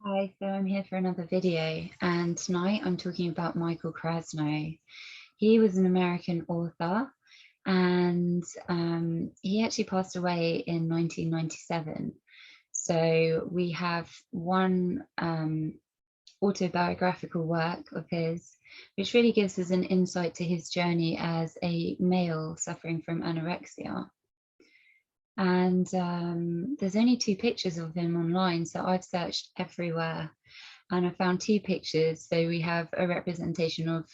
Hi, so I'm here for another video, and tonight I'm talking about Michael Krasnow. He was an American author, and he actually passed away in 1997. So we have one autobiographical work of his, which really gives us an insight to his journey as a male suffering from anorexia. And there's only 2 pictures of him online, so I've searched everywhere and I found 2 pictures. So we have a representation of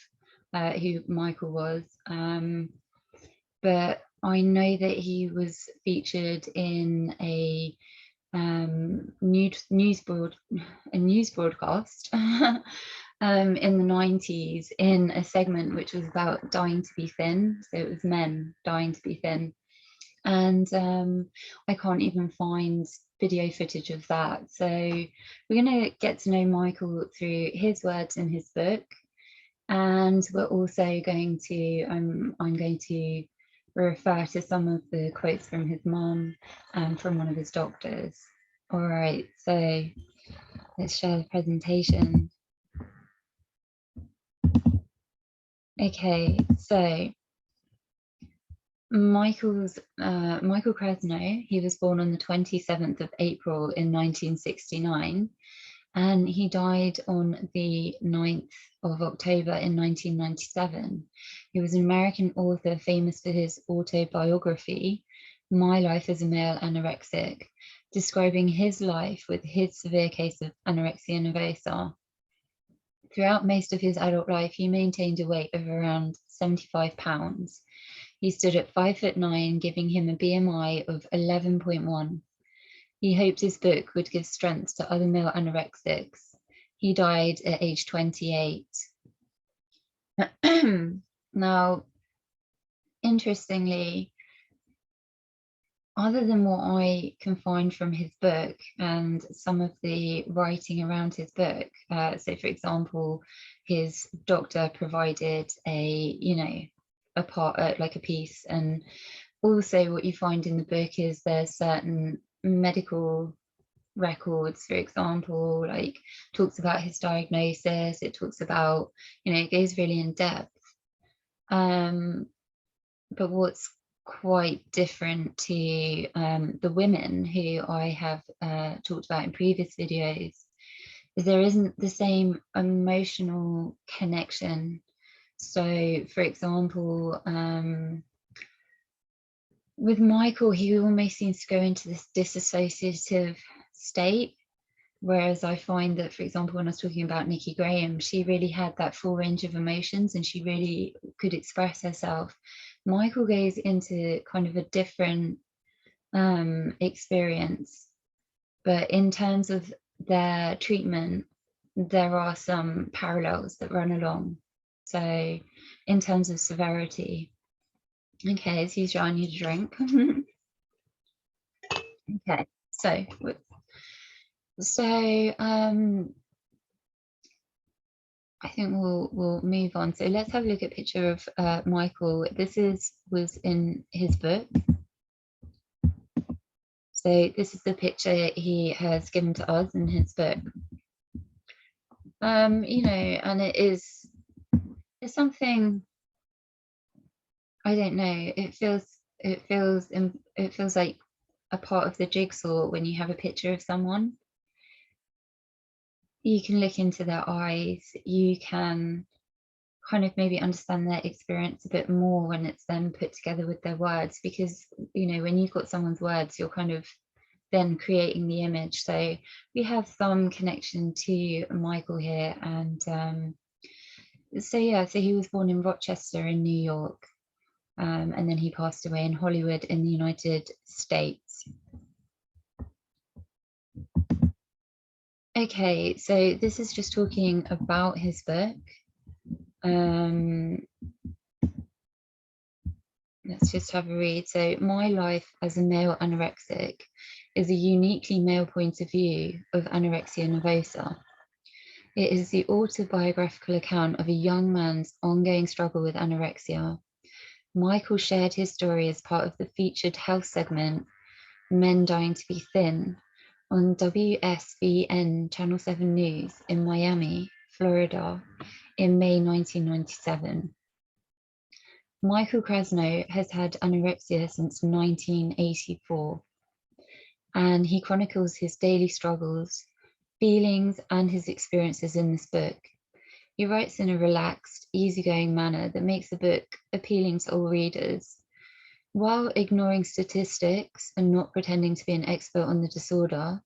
who Michael was, but I know that he was featured in a news broadcast in the 90s in a segment which was about dying to be thin. So it was men dying to be thin. And I can't even find video footage of that. So we're going to get to know Michael through his words in his book, and we're also going to I'm going to refer to some of the quotes from his mum and from one of his doctors. All right, so let's share the presentation. Okay, so Michael Krasnow, he was born on the 27th of April in 1969, and he died on the 9th of October in 1997. He was an American author famous for his autobiography, My Life as a Male Anorexic, describing his life with his severe case of anorexia nervosa. Throughout most of his adult life, he maintained a weight of around 75 pounds. He stood at 5'9", giving him a BMI of 11.1. He hoped his book would give strength to other male anorexics. He died at age 28. Now, interestingly, other than what I can find from his book and some of the writing around his book, so for example, his doctor provided a like a piece, and also what you find in the book is there's certain medical records, for example, like talks about his diagnosis, it talks about, it goes really in depth. But what's quite different to the women who I have talked about in previous videos is there isn't the same emotional connection. So, for example, with Michael, he almost seems to go into this dissociative state, whereas I find that, for example, when I was talking about Nikki Graham, she really had that full range of emotions and she really could express herself. Michael goes into kind of a different experience, but in terms of their treatment, there are some parallels that run along. So in terms of severity, okay, as usual, I need a drink. Okay, so I think we'll move on. So let's have a look at a picture of Michael. This was in his book. So this is the picture he has given to us in his book. And it's something, I don't know, it feels like a part of the jigsaw when you have a picture of someone. You can look into their eyes, you can kind of maybe understand their experience a bit more when it's then put together with their words, because when you've got someone's words, you're kind of then creating the image. So we have some connection to Michael here. And so he was born in Rochester in New York, and then he passed away in Hollywood in the United States. Okay, so this is just talking about his book. Let's just have a read. So, My Life as a Male Anorexic is a uniquely male point of view of anorexia nervosa. It is the autobiographical account of a young man's ongoing struggle with anorexia. Michael shared his story as part of the featured health segment, Men Dying to Be Thin, on WSVN Channel 7 News in Miami, Florida, in May 1997. Michael Krasnow has had anorexia since 1984, and he chronicles his daily struggles, feelings, and his experiences in this book. He writes in a relaxed, easygoing manner that makes the book appealing to all readers. While ignoring statistics and not pretending to be an expert on the disorder,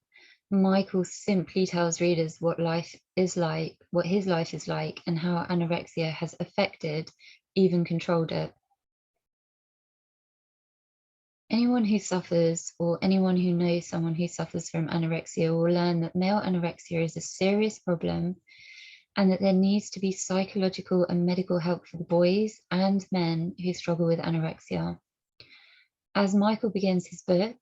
Michael simply tells readers what life is like, what his life is like, and how anorexia has affected, even controlled it. Anyone who suffers, or anyone who knows someone who suffers from anorexia, will learn that male anorexia is a serious problem and that there needs to be psychological and medical help for the boys and men who struggle with anorexia. As Michael begins his book,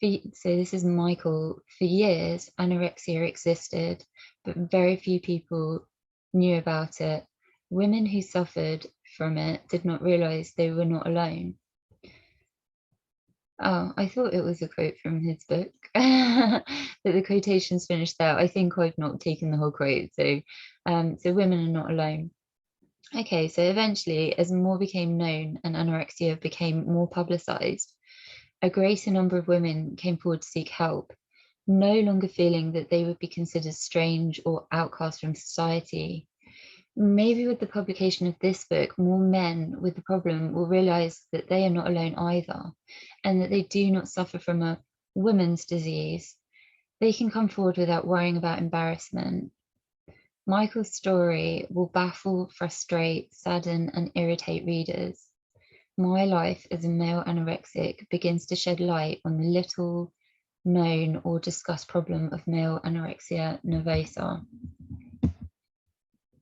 so this is Michael, for years anorexia existed, but very few people knew about it. Women who suffered from it did not realize they were not alone. Oh, I thought it was a quote from his book, but the quotation's finished there. I think I've not taken the whole quote. So women are not alone. Okay, so eventually, as more became known and anorexia became more publicized, a greater number of women came forward to seek help, no longer feeling that they would be considered strange or outcast from society. Maybe with the publication of this book, more men with the problem will realize that they are not alone either, and that they do not suffer from a woman's disease. They can come forward without worrying about embarrassment. Michael's story will baffle, frustrate, sadden, and irritate readers. My life as a male anorexic begins to shed light on the little known or discussed problem of male anorexia nervosa.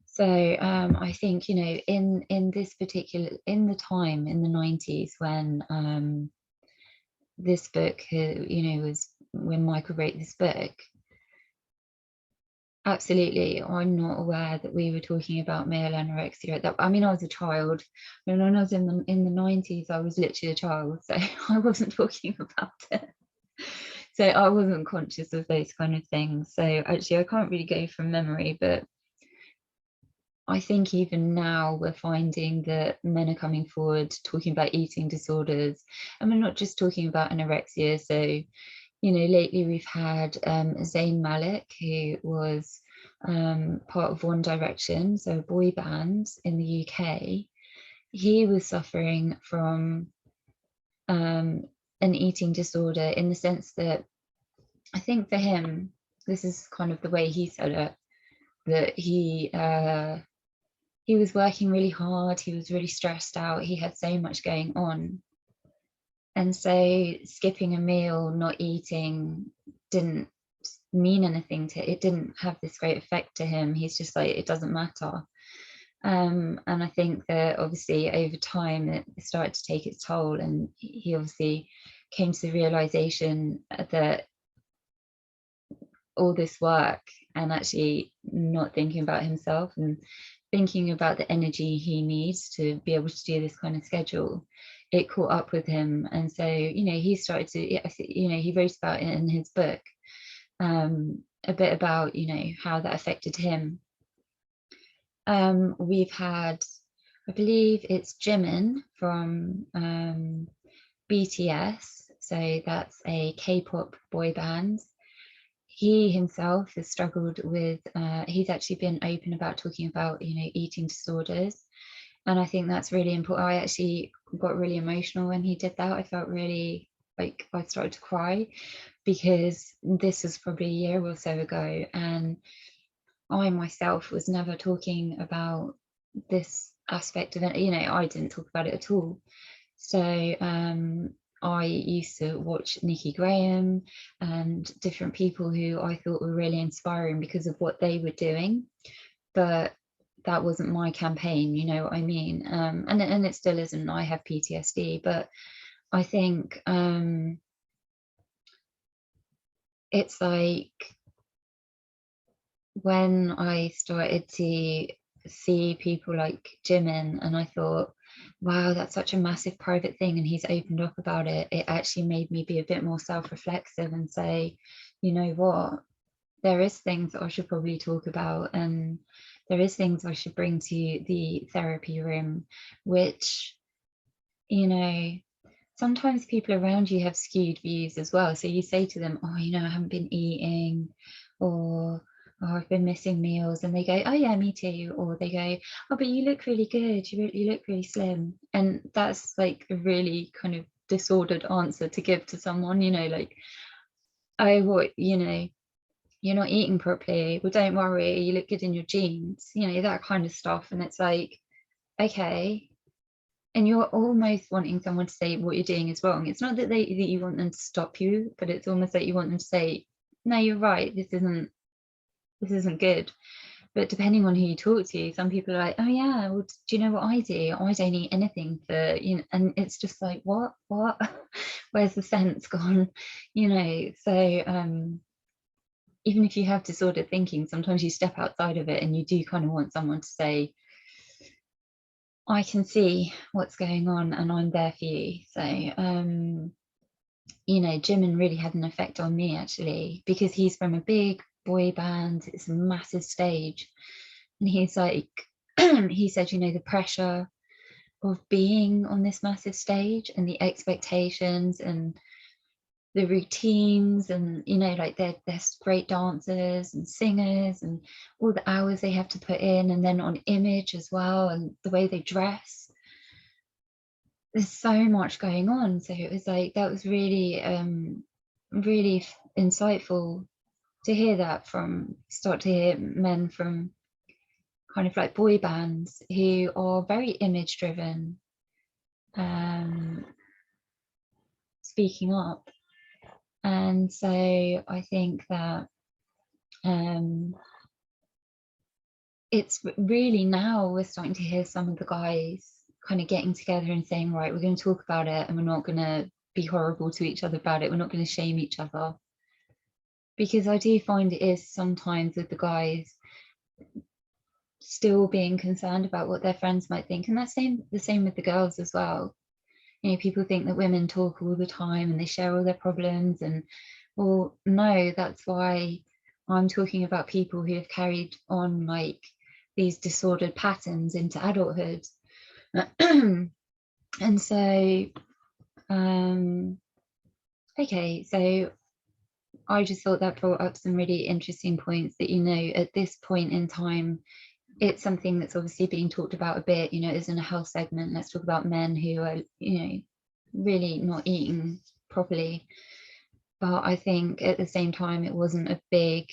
So I think, you know, in this particular, in the time in the 90s when this book, you know, was when Michael wrote this book, absolutely, I'm not aware that we were talking about male anorexia at that. I mean, I was a child. When I was in the 90s, I was literally a child, so I wasn't talking about it. So I wasn't conscious of those kind of things. So actually, I can't really go from memory, but I think even now we're finding that men are coming forward talking about eating disorders, and we're not just talking about anorexia. So, you know, lately we've had Zayn Malik, who was part of One Direction, so a boy band in the UK. He was suffering from an eating disorder, in the sense that I think for him, this is kind of the way he said it, that he was working really hard, he was really stressed out, he had so much going on. And so skipping a meal, not eating, didn't mean anything to, it didn't have this great effect to him. He's just like, it doesn't matter. And I think that obviously over time it started to take its toll, and he obviously came to the realization that all this work and actually not thinking about himself and thinking about the energy he needs to be able to do this kind of schedule, it caught up with him. And so, you know, he started to, you know, he wrote about it in his book, a bit about, you know, how that affected him. We've had, I believe it's Jimin from BTS, so that's a K-pop boy band. He himself has struggled with, he's actually been open about talking about, you know, eating disorders. And I think that's really important. I actually got really emotional when he did that. I felt really like I started to cry, because this was probably a year or so ago. And I myself was never talking about this aspect of it. You know, I didn't talk about it at all. So I used to watch Nikki Graham and different people who I thought were really inspiring because of what they were doing, but that wasn't my campaign, you know what I mean? And it still isn't. I have PTSD, but I think it's like when I started to see people like Jimin, and I thought, wow, that's such a massive private thing, and he's opened up about it, it actually made me be a bit more self-reflexive and say, you know what, there is things that I should probably talk about, and there is things I should bring to the therapy room, which, you know, sometimes people around you have skewed views as well. So you say to them, oh, you know, I haven't been eating, or oh, I've been missing meals, and they go, oh yeah, me too. Or they go, oh, but you look really good, you look really slim. And that's like a really kind of disordered answer to give to someone, you know, like, oh, what, you know, you're not eating properly, well, don't worry, you look good in your jeans, you know, that kind of stuff. And it's like, okay, and you're almost wanting someone to say what you're doing is wrong. It's not that you want them to stop you, but it's almost like you want them to say, no, you're right, this isn't good. But depending on who you talk to, some people are like, oh yeah, well, do you know what I do? I don't eat anything for, you know, and it's just like, what where's the sense gone, you know? So even if you have disordered thinking, sometimes you step outside of it and you do kind of want someone to say, I can see what's going on and I'm there for you. So you know, Jimin really had an effect on me, actually, because he's from a big boy band, it's a massive stage, and he's like, he said, you know, the pressure of being on this massive stage and the expectations and the routines, and you know, like they're great dancers and singers and all the hours they have to put in, and then on image as well, and the way they dress, there's so much going on. So it was like, that was really really insightful to hear that, start to hear men from kind of like boy bands who are very image driven, speaking up. And so I think that it's really, now we're starting to hear some of the guys kind of getting together and saying, right, we're going to talk about it, and we're not going to be horrible to each other about it, we're not going to shame each other. Because I do find it is sometimes with the guys still being concerned about what their friends might think, and that's the same with the girls as well. You know, people think that women talk all the time and they share all their problems, and well, no, that's why I'm talking about people who have carried on like these disordered patterns into adulthood. And so okay, so I just thought that brought up some really interesting points that, you know, at this point in time, it's something that's obviously being talked about a bit, you know, as in a health segment, let's talk about men who are, you know, really not eating properly. But I think at the same time, it wasn't a big,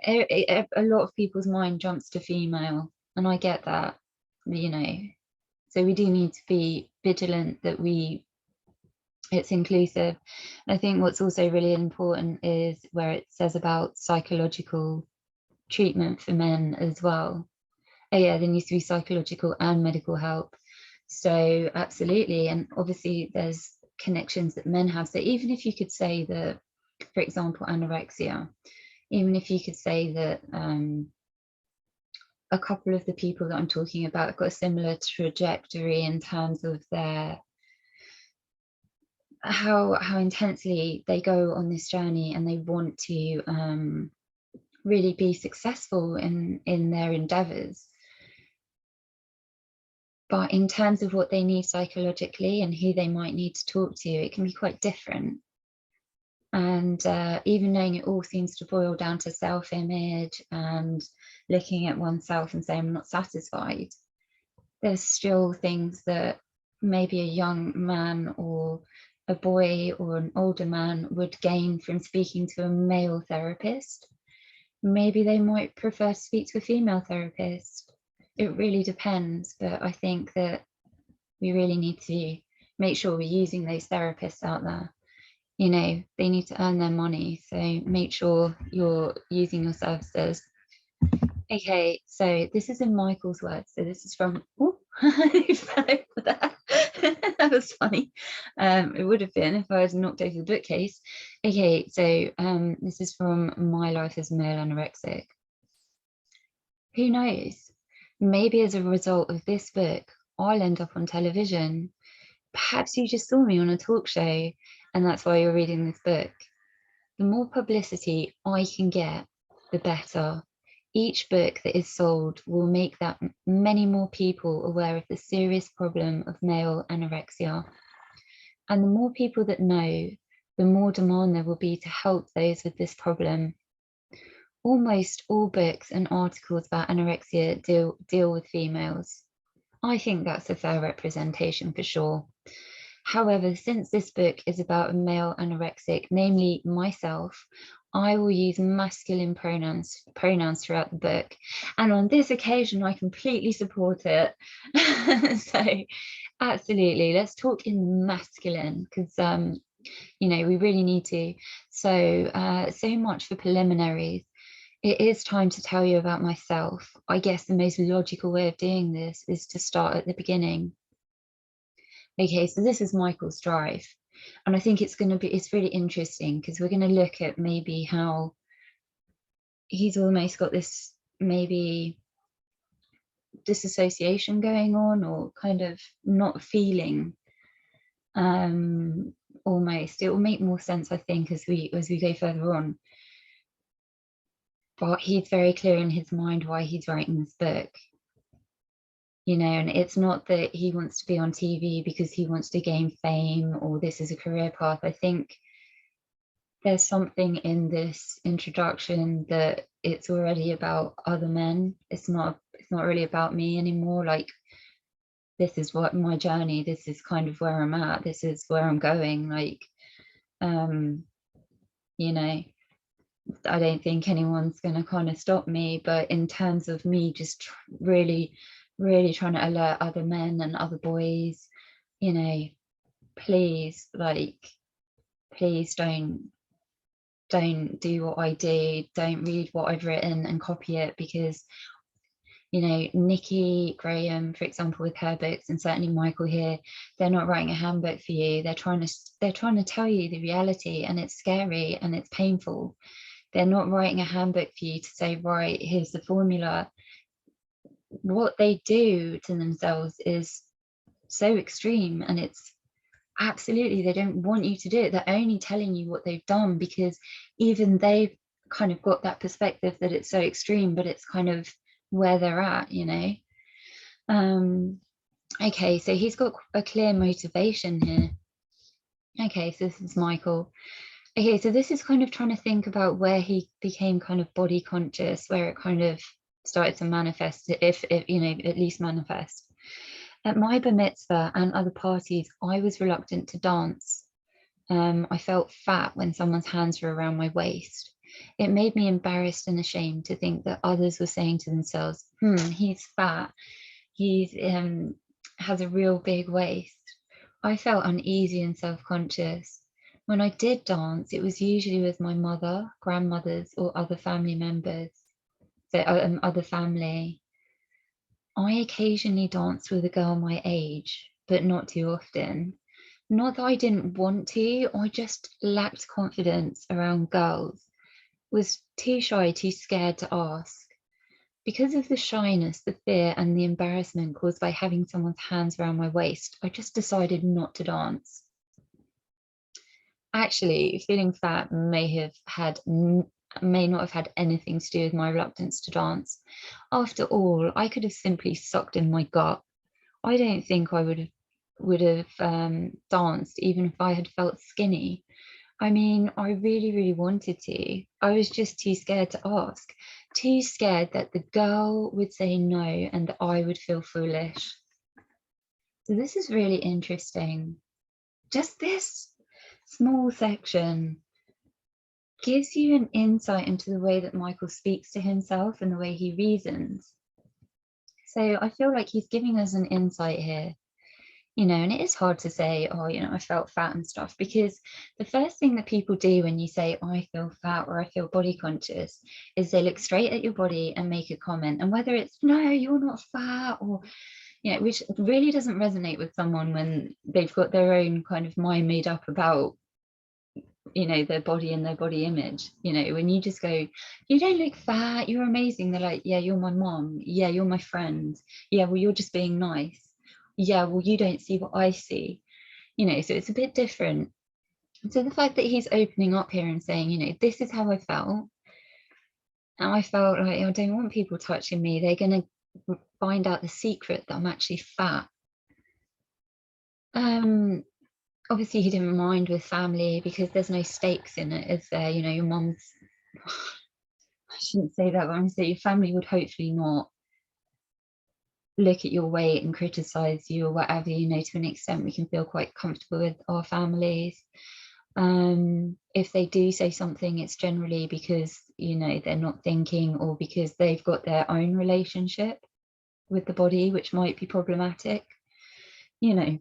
a lot of people's mind jumps to female, and I get that, you know, so we do need to be vigilant that it's inclusive. I think what's also really important is where it says about psychological treatment for men as well. Oh yeah, there needs to be psychological and medical help. So absolutely, and obviously there's connections that men have. So even if you could say that, for example, anorexia, even if you could say that a couple of the people that I'm talking about have got a similar trajectory in terms of their how intensely they go on this journey, and they want to really be successful in their endeavors. But in terms of what they need psychologically and who they might need to talk to, it can be quite different. And even knowing it all seems to boil down to self-image and looking at oneself and saying, I'm not satisfied, there's still things that maybe a young man or a boy or an older man would gain from speaking to a male therapist. Maybe they might prefer to speak to a female therapist. It really depends, but I think that we really need to make sure we're using those therapists out there. You know, they need to earn their money, so make sure you're using your services. Okay, so this is in Michael's words. So this is from, oh, he fell over there. That was funny. It would have been if I had knocked over the bookcase. Okay, so this is from My Life as Male Anorexic. Who knows? maybe as a result of this book, I'll end up on television. Perhaps you just saw me on a talk show and that's why you're reading this book. The more publicity I can get, the better. Each book that is sold will make that many more people aware of the serious problem of male anorexia. And the more people that know, the more demand there will be to help those with this problem. Almost all books and articles about anorexia deal with females. I think that's a fair representation for sure. However, since this book is about a male anorexic, namely myself, I will use masculine pronouns throughout the book. And on this occasion, I completely support it. So absolutely, let's talk in masculine because, we really need to. So, so much for preliminaries. It is time to tell you about myself. I guess the most logical way of doing this is to start at the beginning. Okay, so this is Michael's drive. And I think it's really interesting because we're going to look at maybe how he's almost got this maybe disassociation going on, or kind of not feeling almost. It will make more sense, I think, as we go further on. But he's very clear in his mind why he's writing this book. And it's not that he wants to be on TV because he wants to gain fame or this is a career path. I think there's something in this introduction that it's already about other men. It's not really about me anymore. Like, this is what my journey, this is kind of where I'm at, this is where I'm going. Like, I don't think anyone's going to kind of stop me, but in terms of me just really trying to alert other men and other boys, please don't do what I do. Don't read what I've written and copy it, because Nikki Graham, for example, with her books, and certainly Michael here, they're not writing a handbook for you. They're trying to tell you the reality, and it's scary and it's painful. They're not writing a handbook for you to say, right, here's the formula. What they do to themselves is so extreme, and it's absolutely, they don't want you to do it. They're only telling you what they've done because even they've kind of got that perspective that it's so extreme, but it's kind of where they're at. Okay, so he's got a clear motivation here. Okay, so this is Michael. Okay, so this is kind of trying to think about where he became kind of body conscious, where it kind of started to manifest, if at least manifest. At my bar mitzvah and other parties, I was reluctant to dance. I felt fat when someone's hands were around my waist. It made me embarrassed and ashamed to think that others were saying to themselves, he's fat, he's has a real big waist. I felt uneasy and self-conscious. When I did dance, it was usually with my mother, grandmothers, or other family members, so other family. I occasionally danced with a girl my age, but not too often. Not that I didn't want to, I just lacked confidence around girls, was too shy, too scared to ask. Because of the shyness, the fear, and the embarrassment caused by having someone's hands around my waist, I just decided not to dance. Actually, feeling fat may not have had anything to do with my reluctance to dance. After all, I could have simply sucked in my gut. I don't think I would have danced even if I had felt skinny. I mean, I really wanted to. I was just too scared to ask, too scared that the girl would say no and that I would feel foolish. So this is really interesting. Just this small section gives you an insight into the way that Michael speaks to himself and the way he reasons. So I feel like he's giving us an insight here, and it is hard to say, oh, I felt fat and stuff, because the first thing that people do when you say, I feel fat or I feel body conscious, is they look straight at your body and make a comment. And whether it's, no, you're not fat, or, which really doesn't resonate with someone when they've got their own kind of mind made up about you know, their body and their body image. You know, when you just go, you don't look fat, you're amazing, they're like, yeah, you're my mom, yeah, you're my friend, yeah, well, you're just being nice, yeah, well, you don't see what I see, you know. So it's a bit different. So the fact that he's opening up here and saying, you know, this is how I felt, and I felt like, I don't want people touching me, they're going to find out the secret that I'm actually fat. Obviously he didn't mind with family because there's no stakes in it, is there? You know, your mum's, I shouldn't say that, but I'm saying your family would hopefully not look at your weight and criticize you or whatever. You know, to an extent we can feel quite comfortable with our families. If they do say something, it's generally because, you know, they're not thinking, or because they've got their own relationship with the body, which might be problematic, you know.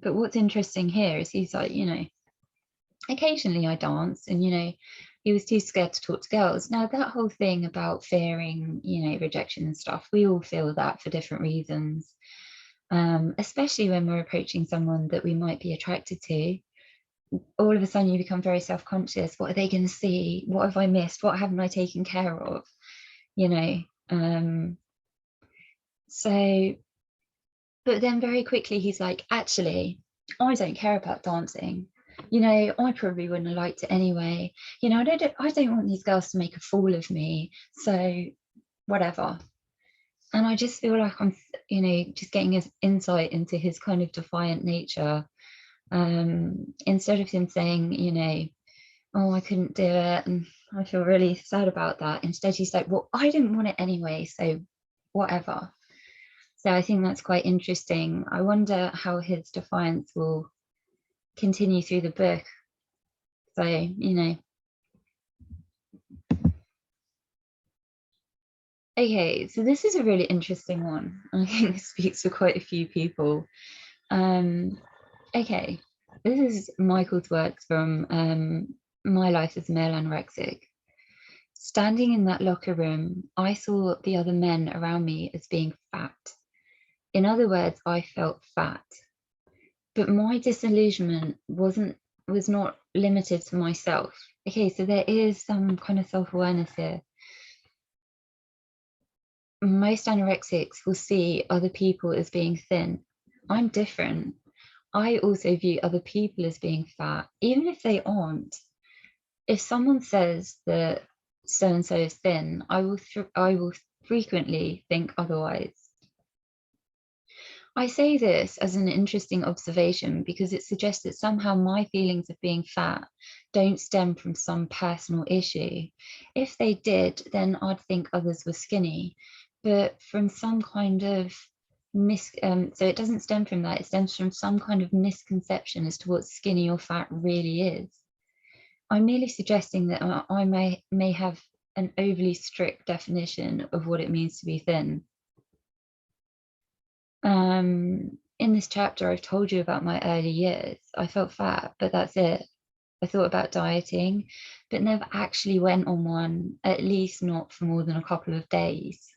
But what's interesting here is he's like, you know, occasionally I dance, and, you know, he was too scared to talk to girls. Now, that whole thing about fearing, you know, rejection and stuff, we all feel that for different reasons, especially when we're approaching someone that we might be attracted to. All of a sudden you become very self-conscious. What are they going to see? What have I missed? What haven't I taken care of? You know, so, but then very quickly he's like, actually, I don't care about dancing. You know, I probably wouldn't have liked it anyway. You know, I don't want these girls to make a fool of me. So whatever. And I just feel like I'm, you know, just getting his insight into his kind of defiant nature. Instead of him saying, you know, oh, I couldn't do it, and I feel really sad about that. Instead, he's like, well, I didn't want it anyway, so whatever. So I think that's quite interesting. I wonder how his defiance will continue through the book. So, you know. Okay, so this is a really interesting one. I think it speaks to quite a few people. Okay, this is Michael's works from My Life as a Male Anorexic. Standing in that locker room, I saw the other men around me as being fat. In other words, I felt fat. But my disillusionment was not limited to myself. Okay, so there is some kind of self-awareness here. Most anorexics will see other people as being thin. I'm different. I also view other people as being fat, even if they aren't. If someone says that so-and-so is thin, I will frequently think otherwise. I say this as an interesting observation because it suggests that somehow my feelings of being fat don't stem from some personal issue. If they did, then I'd think others were skinny, but from some kind of so it doesn't stem from that, it stems from some kind of misconception as to what skinny or fat really is. I'm merely suggesting that I may have an overly strict definition of what it means to be thin. In this chapter, I've told you about my early years. I felt fat, but that's it. I thought about dieting, but never actually went on one, at least not for more than a couple of days.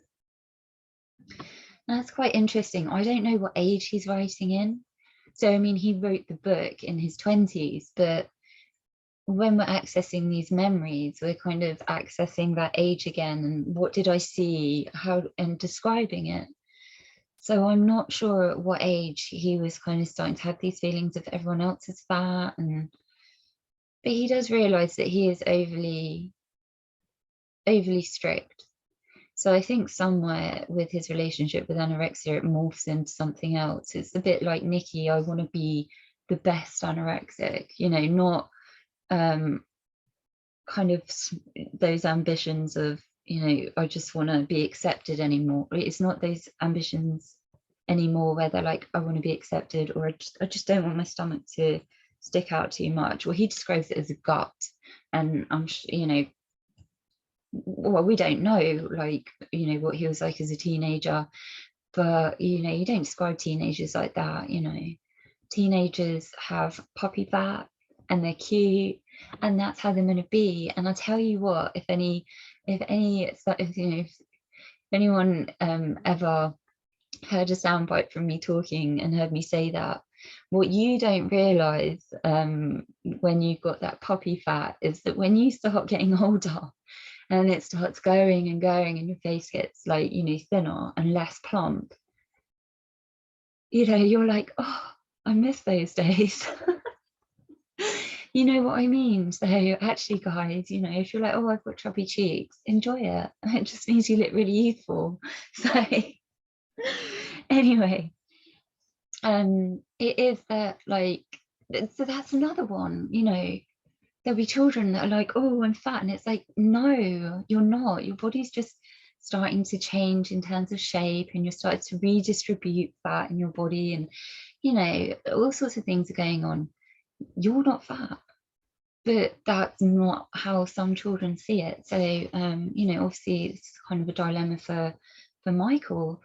That's quite interesting. I don't know what age he's writing in. So, I mean, he wrote the book in his 20s, but when we're accessing these memories, we're kind of accessing that age again. And what did I see? How, and describing it. So I'm not sure at what age he was kind of starting to have these feelings of everyone else is fat, but he does realize that he is overly strict. So I think somewhere with his relationship with anorexia, it morphs into something else. It's a bit like Nikki, I want to be the best anorexic, you know, not kind of those ambitions of, you know, I just want to be accepted anymore. It's not those ambitions anymore where they're like, I want to be accepted, or I just don't want my stomach to stick out too much. Well, he describes it as a gut, and I'm you know, well, we don't know, like, you know, what he was like as a teenager, but, you know, you don't describe teenagers like that. You know, teenagers have puppy fat and they're cute, and that's how they're going to be. And I'll tell you what, if anyone ever heard a soundbite from me talking and heard me say that, What you don't realize when you've got that puppy fat is that when you start getting older and it starts going and going and your face gets like, you know, thinner and less plump, you know, you're like, oh, I miss those days. You know what I mean? So actually, guys, you know, if you're like, oh, I've got chubby cheeks, enjoy it. It just means you look really youthful. So anyway, it is that, like, so that's another one, you know, there'll be children that are like, oh, I'm fat, and it's like, no, you're not. Your body's just starting to change in terms of shape, and you're starting to redistribute fat in your body, and you know, all sorts of things are going on. You're not fat, but that's not how some children see it. So you know, obviously it's kind of a dilemma for Michael,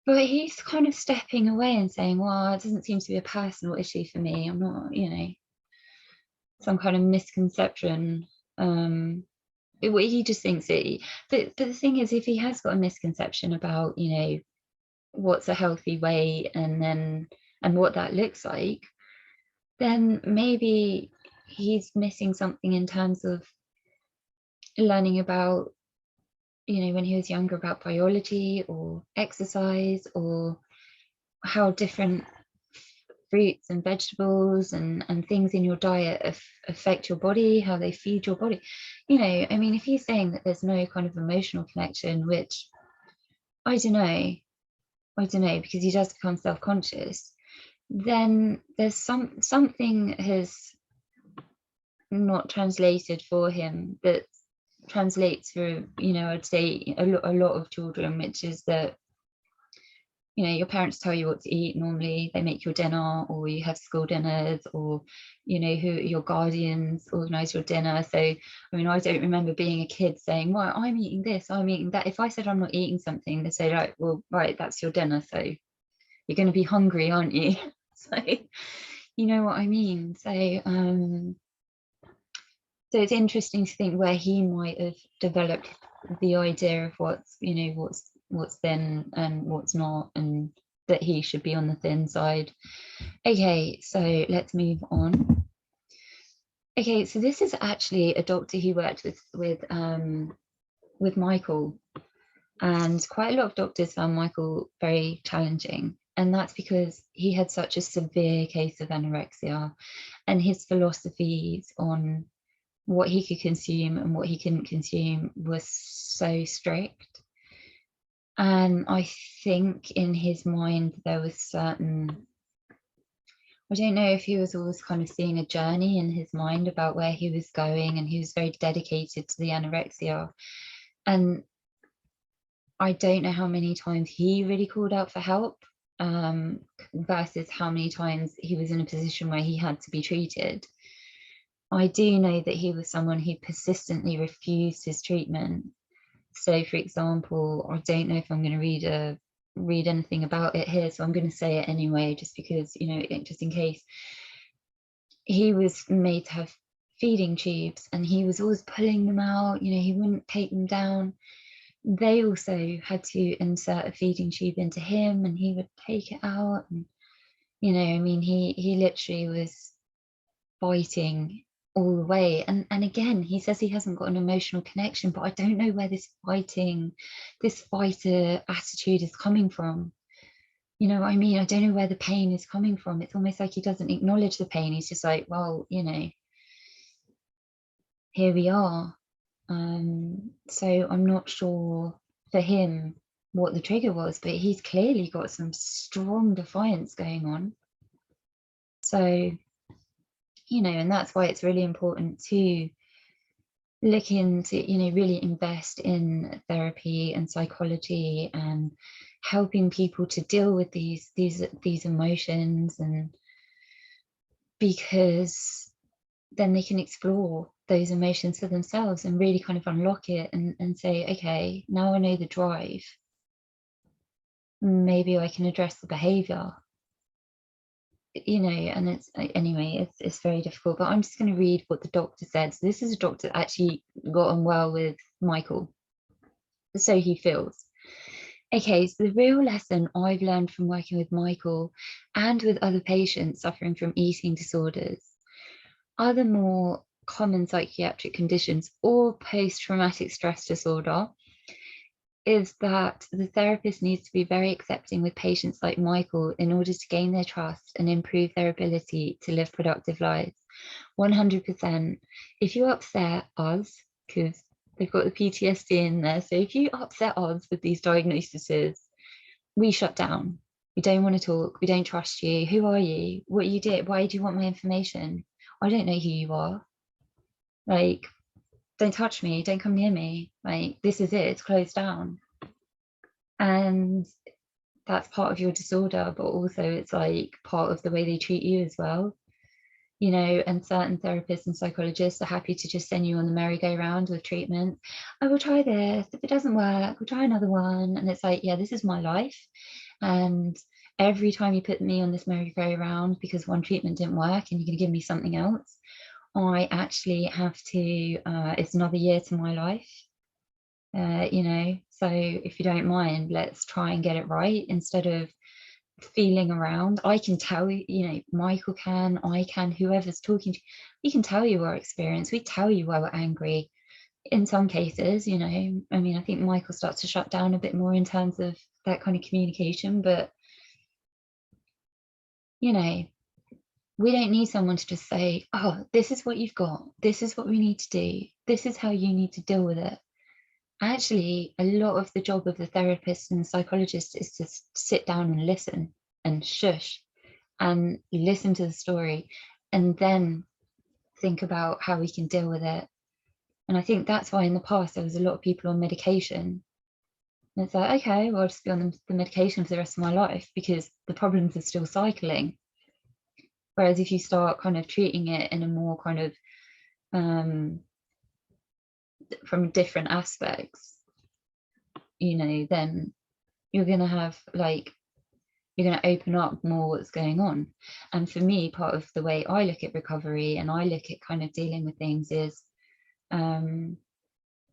but he's kind of stepping away and saying, well, it doesn't seem to be a personal issue for me. I'm not, you know, some kind of misconception. He just thinks it, but the thing is, if he has got a misconception about, you know, what's a healthy weight and what that looks like, then maybe he's missing something in terms of learning about, you know, when he was younger, about biology or exercise, or how different fruits and vegetables and things in your diet affect your body, how they feed your body. You know, I mean, if he's saying that there's no kind of emotional connection, which I don't know, because he does become self-conscious, then there's something has not translated for him that translates for, you know, I'd say a lot of children, which is that, you know, your parents tell you what to eat. Normally they make your dinner, or you have school dinners, or, you know, who your guardians organize your dinner. So I mean, I don't remember being a kid saying, well, I'm eating this, I'm eating that. If I said I'm not eating something, they say, like, well, right, that's your dinner, so you're going to be hungry, aren't you? So you know what I mean. So it's interesting to think where he might have developed the idea of what's, you know, what's thin and what's not, and that he should be on the thin side. Okay, so let's move on. Okay, so this is actually a doctor who worked with Michael, and quite a lot of doctors found Michael very challenging. And that's because he had such a severe case of anorexia, and his philosophies on what he could consume and what he couldn't consume was so strict. And I think in his mind there was certain, I don't know if he was always kind of seeing a journey in his mind about where he was going, and he was very dedicated to the anorexia. And I don't know how many times he really called out for help versus how many times he was in a position where he had to be treated. I do know that he was someone who persistently refused his treatment. So, for example, I don't know if I'm going to read anything about it here, so I'm going to say it anyway, just because, you know, just in case. He was made to have feeding tubes, and he was always pulling them out. You know, he wouldn't take them down. They also had to insert a feeding tube into him, and he would take it out. And, you know, I mean, he literally was fighting all the way. And again, he says he hasn't got an emotional connection, but I don't know where this fighter attitude is coming from. You know what I mean? I don't know where the pain is coming from. It's almost like he doesn't acknowledge the pain. He's just like, well, you know, here we are. So I'm not sure for him what the trigger was, but he's clearly got some strong defiance going on. So, you know, and that's why it's really important to look into, you know, really invest in therapy and psychology and helping people to deal with these emotions, and because then they can explore those emotions for themselves and really kind of unlock it and say, okay, now I know the drive, maybe I can address the behavior, you know. And it's, anyway, it's very difficult, but I'm just going to read what the doctor said. So this is a doctor that actually got on well with Michael, so he feels. Okay, so the real lesson I've learned from working with Michael and with other patients suffering from eating disorders, other more common psychiatric conditions, or post-traumatic stress disorder, is that the therapist needs to be very accepting with patients like Michael in order to gain their trust and improve their ability to live productive lives. 100%. If you upset us, because they've got the PTSD in there, so if you upset us with these diagnoses, we shut down. We don't want to talk. We don't trust you. Who are you? What you did? Why do you want my information? I don't know who you are. Like, don't touch me. Don't come near me. Like, this is it. It's closed down. And that's part of your disorder, but also it's like part of the way they treat you as well. You know, and certain therapists and psychologists are happy to just send you on the merry-go-round with treatment. I will try this. If it doesn't work, we'll try another one. And it's like, yeah, this is my life. And every time you put me on this merry-go-round because one treatment didn't work and you're going to give me something else, I actually have to, it's another year to my life. You know, so if you don't mind, let's try and get it right instead of feeling around. I can tell you know, Michael can, I can, whoever's talking to you, we can tell you our experience. We tell you why we're angry. In some cases, you know, I mean, I think Michael starts to shut down a bit more in terms of that kind of communication, but you know, we don't need someone to just say, oh, this is what you've got. This is what we need to do. This is how you need to deal with it. Actually, a lot of the job of the therapist and the psychologist is to sit down and listen and shush and listen to the story and then think about how we can deal with it. And I think that's why in the past there was a lot of people on medication. And it's like, okay, well, I'll just be on the medication for the rest of my life because the problems are still cycling. Whereas if you start kind of treating it in a more kind of from different aspects, you know, then you're going to have like, you're going to open up more what's going on. And for me, part of the way I look at recovery and I look at kind of dealing with things is, and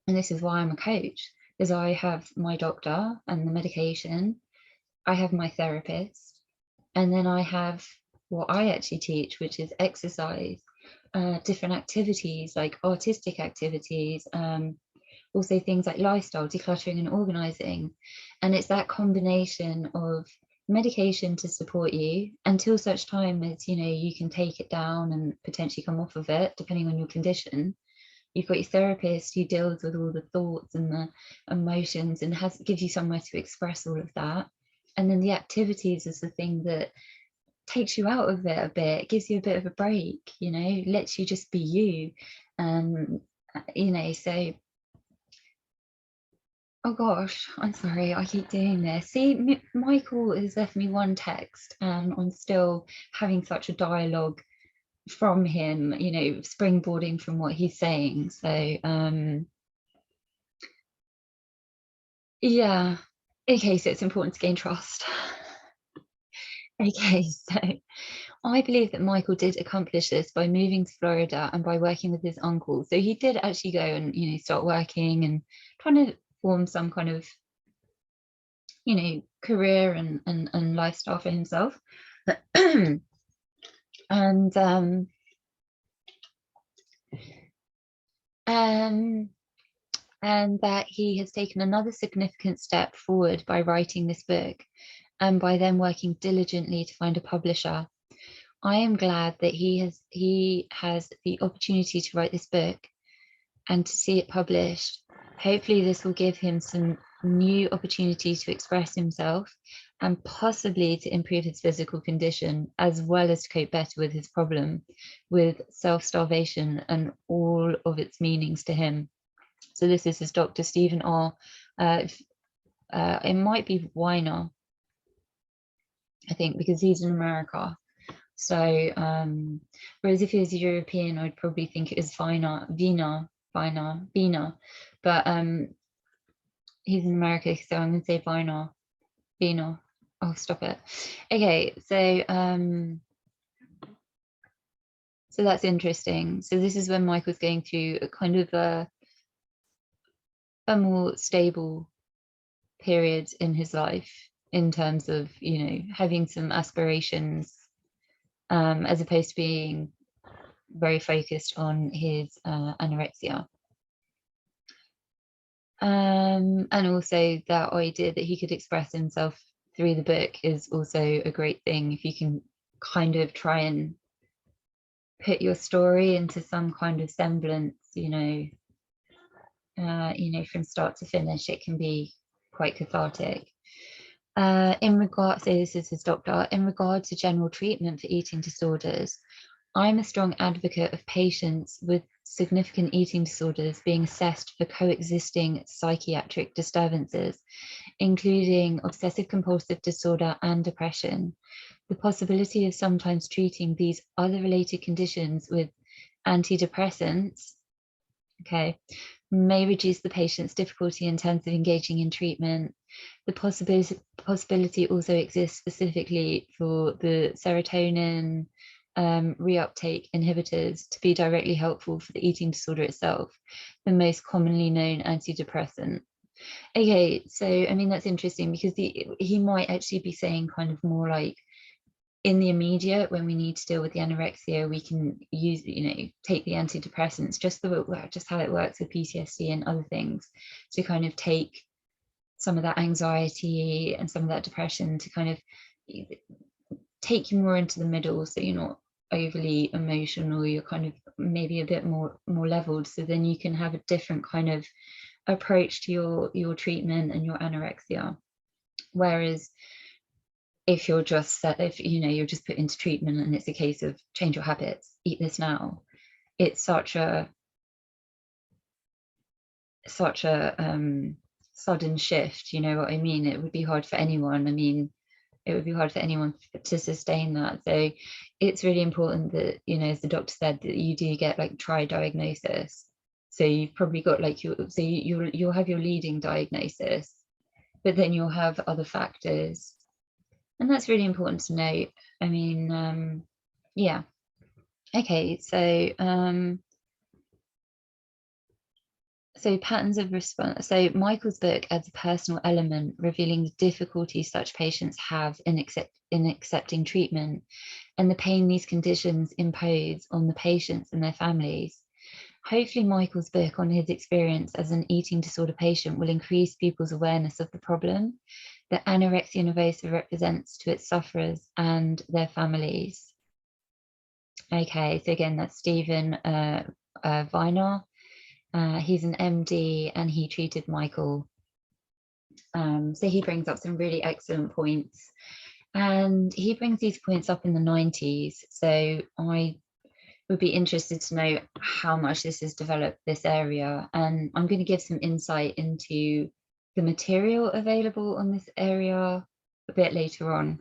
this is why I'm a coach, is I have my doctor and the medication, I have my therapist, and then I have what I actually teach, which is exercise, different activities like artistic activities, also things like lifestyle, decluttering and organizing. And it's that combination of medication to support you until such time as, you know, you can take it down and potentially come off of it, depending on your condition. You've got your therapist who deals with all the thoughts and the emotions and gives you somewhere to express all of that. And then the activities is the thing that takes you out of it a bit, gives you a bit of a break, you know, lets you just be you. You know, so oh gosh, I'm sorry, I keep doing this. See, Michael has left me one text and I'm still having such a dialogue from him, you know, springboarding from what he's saying. So yeah, okay, so it's important to gain trust. Okay, so I believe that Michael did accomplish this by moving to Florida and by working with his uncle. So he did actually go and, you know, start working and trying to form some kind of, you know, career and lifestyle for himself. And that he has taken another significant step forward by writing this book and by then working diligently to find a publisher. I am glad that he has the opportunity to write this book and to see it published. Hopefully this will give him some new opportunities to express himself and possibly to improve his physical condition, as well as to cope better with his problem with self-starvation and all of its meanings to him. So this is his Dr. Stephen R. It might be Weiner, I think, because he's in America. So whereas if he was European, I'd probably think it was Wiener, but he's in America, so I'm gonna say Wiener. Oh, stop it. Okay, so that's interesting. So this is when Michael's going through a kind of a more stable period in his life in terms of, you know, having some aspirations, as opposed to being very focused on his anorexia. And also that idea that he could express himself through the book is also a great thing if you can kind of try and put your story into some kind of semblance, you know, from start to finish. It can be quite cathartic. In regard, so this is his doctor, in regard to general treatment for eating disorders, I'm a strong advocate of patients with significant eating disorders being assessed for coexisting psychiatric disturbances, including obsessive compulsive disorder and depression. The possibility of sometimes treating these other related conditions with antidepressants, okay, may reduce the patient's difficulty in terms of engaging in treatment. The possibility also exists specifically for the serotonin reuptake inhibitors to be directly helpful for the eating disorder itself, the most commonly known antidepressant. Okay, so I mean, that's interesting because he might actually be saying kind of more like, in the immediate, when we need to deal with the anorexia, we can use, you know, take the antidepressants, just how it works with PTSD and other things, to kind of take some of that anxiety and some of that depression to kind of take you more into the middle, so you're not overly emotional, you're kind of maybe a bit more leveled, so then you can have a different kind of approach to your treatment and your anorexia. Whereas if you're just you're just put into treatment and it's a case of change your habits, eat this now, it's such a sudden shift, you know what I mean? It would be hard for anyone. I mean, it would be hard for anyone to sustain that. So it's really important that, you know, as the doctor said, that you do get like tri-diagnosis. So you've probably got like you'll have your leading diagnosis, but then you'll have other factors. And that's really important to note. I mean, yeah. Okay, so patterns of response. So Michael's book adds a personal element, revealing the difficulties such patients have in accepting treatment and the pain these conditions impose on the patients and their families. Hopefully Michael's book on his experience as an eating disorder patient will increase people's awareness of the problem that anorexia nervosa represents to its sufferers and their families. Okay, so again, that's Stephen Viner. He's an MD and he treated Michael. So he brings up some really excellent points. And he brings these points up in the 90s. So I would be interested to know how much this has developed, this area. And I'm going to give some insight into the material available on this area a bit later on.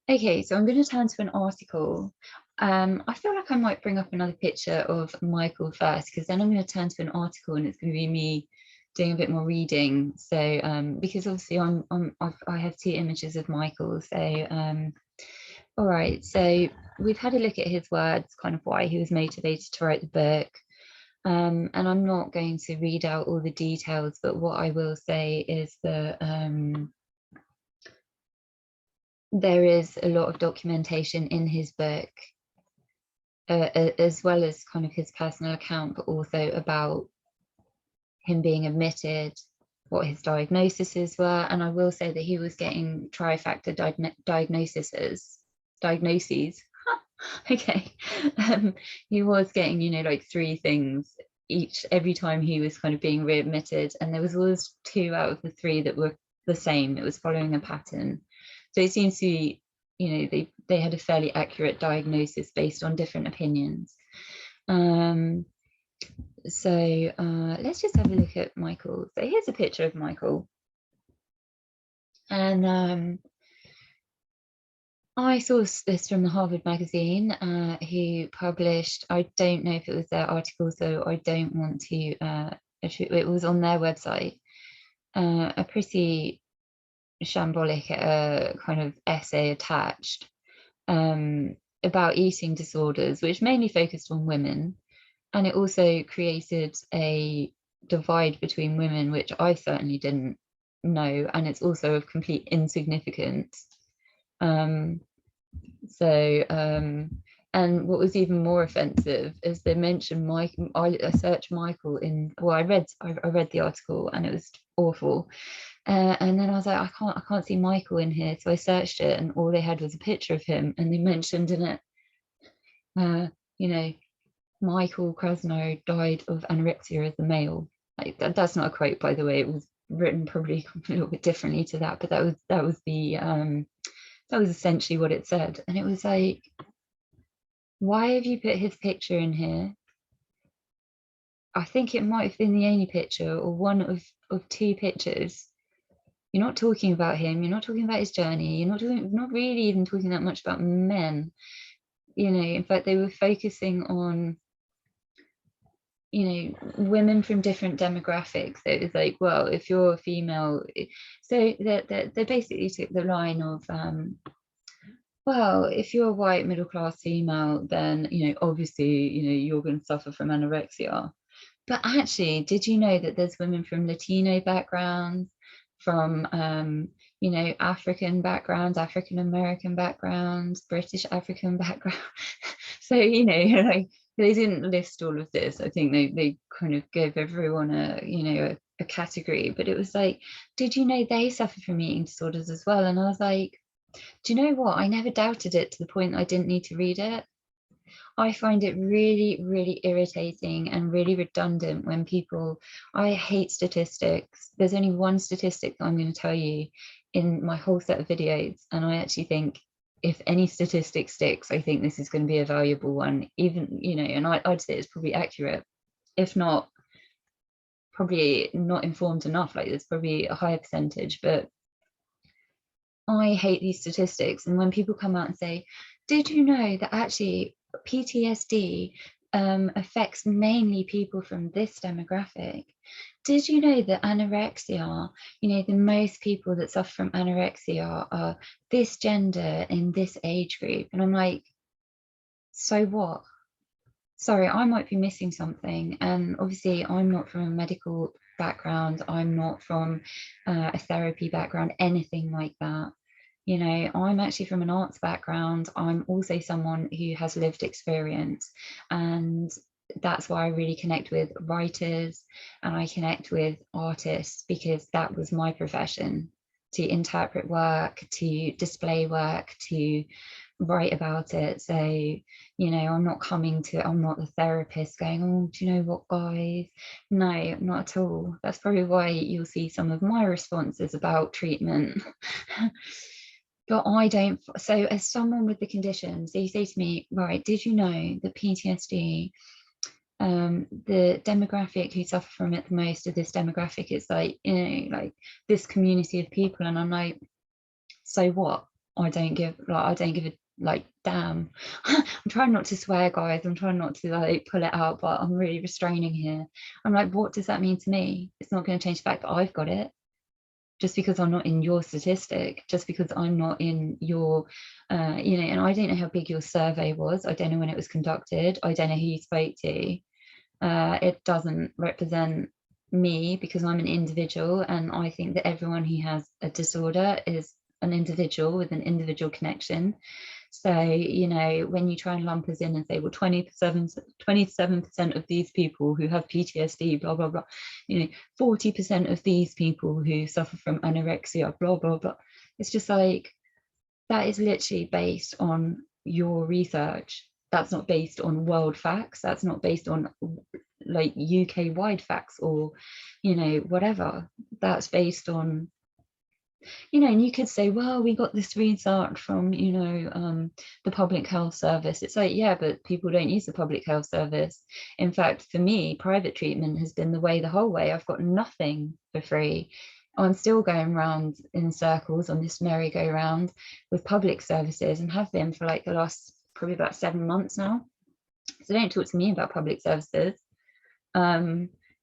Okay, so I'm going to turn to an article. I feel like I might bring up another picture of Michael first, because then I'm going to turn to an article and it's going to be me doing a bit more reading. So because obviously I have two images of Michael. So all right, so we've had a look at his words, kind of why he was motivated to write the book. And I'm not going to read out all the details, but what I will say is that there is a lot of documentation in his book, as well as kind of his personal account, but also about him being admitted, what his diagnoses were. And I will say that he was getting trifactor diagnoses. Okay. He was getting, you know, like 3 things every time he was kind of being readmitted, and there was always 2 out of the 3 that were the same. It was following a pattern. So it seems to be, you know, they had a fairly accurate diagnosis based on different opinions. So let's just have a look at Michael. So here's a picture of Michael. And I saw this from the Harvard magazine, who published, I don't know if it was their article, so I don't want to, it was on their website, a pretty shambolic kind of essay attached about eating disorders, which mainly focused on women. And it also created a divide between women, which I certainly didn't know, and it's also of complete insignificance. And what was even more offensive is they mentioned Mike. I searched Michael in, well, I read the article and it was awful. And then I was like, I can't see Michael in here. So I searched it and all they had was a picture of him. And they mentioned in it, you know, Michael Krasnow died of anorexia as a male. Like that's not a quote, by the way. It was written probably a little bit differently to that, but that was essentially what it said. And it was like, why have you put his picture in here? I think it might have been the only picture or one of two pictures. You're not talking about him. You're not talking about his journey. You're not really even talking that much about men. You know, in fact, they were focusing on, you know, women from different demographics. So it was like, well, if you're a female, so they basically took the line of, well, if you're a white middle class female, then, you know, obviously, you know, you're going to suffer from anorexia. But actually, did you know that there's women from Latino backgrounds, from, you know, African backgrounds, African American backgrounds, British African background? So, you know, like they didn't list all of this. I think they kind of gave everyone a, you know, a category. But it was like, did you know they suffer from eating disorders as well? And I was like, do you know what? I never doubted it to the point that I didn't need to read it. I find it really, really irritating and really redundant when people, I hate statistics. There's only one statistic that I'm going to tell you in my whole set of videos. And I actually think if any statistic sticks, I think this is going to be a valuable one, even, you know, and I'd say it's probably accurate. If not, probably not informed enough, like there's probably a higher percentage, but I hate these statistics. And when people come out and say, did you know that actually PTSD affects mainly people from this demographic? Did you know that anorexia, you know, the most people that suffer from anorexia are this gender in this age group? And I'm like, so what? Sorry, I might be missing something. And obviously I'm not from a medical background. I'm not from a therapy background, anything like that. You know, I'm actually from an arts background. I'm also someone who has lived experience. And that's why I really connect with writers and I connect with artists, because that was my profession, to interpret work, to display work, to write about it. So, you know, I'm not the therapist going, oh, do you know what, guys? No, not at all. That's probably why you'll see some of my responses about treatment. But I don't. So as someone with the condition, so you say to me, right, did you know that PTSD, the demographic who suffer from it the most of this demographic is like, you know, like this community of people? And I'm like, so what? I don't give a like damn. I'm trying not to swear, guys. I'm trying not to like pull it out, but I'm really restraining here. I'm like, what does that mean to me? It's not going to change the fact that I've got it. Just because I'm not in your statistic, just because I'm not in your, you know, and I don't know how big your survey was. I don't know when it was conducted. I don't know who you spoke to. It doesn't represent me because I'm an individual, and I think that everyone who has a disorder is an individual with an individual connection. So, you know, when you try and lump us in and say, well, 27% of these people who have PTSD, blah, blah, blah, you know, 40% of these people who suffer from anorexia, blah, blah, blah. It's just like, that is literally based on your research. That's not based on world facts. That's not based on like UK wide facts or, you know, whatever. That's based on, you know, and you could say, well, we got this research from, you know, the public health service. It's like, yeah, but people don't use the public health service. In fact, for me, private treatment has been the way the whole way. I've got nothing for free. I'm still going round in circles on this merry-go-round with public services, and have been for like the last probably about 7 months now. So don't talk to me about public services.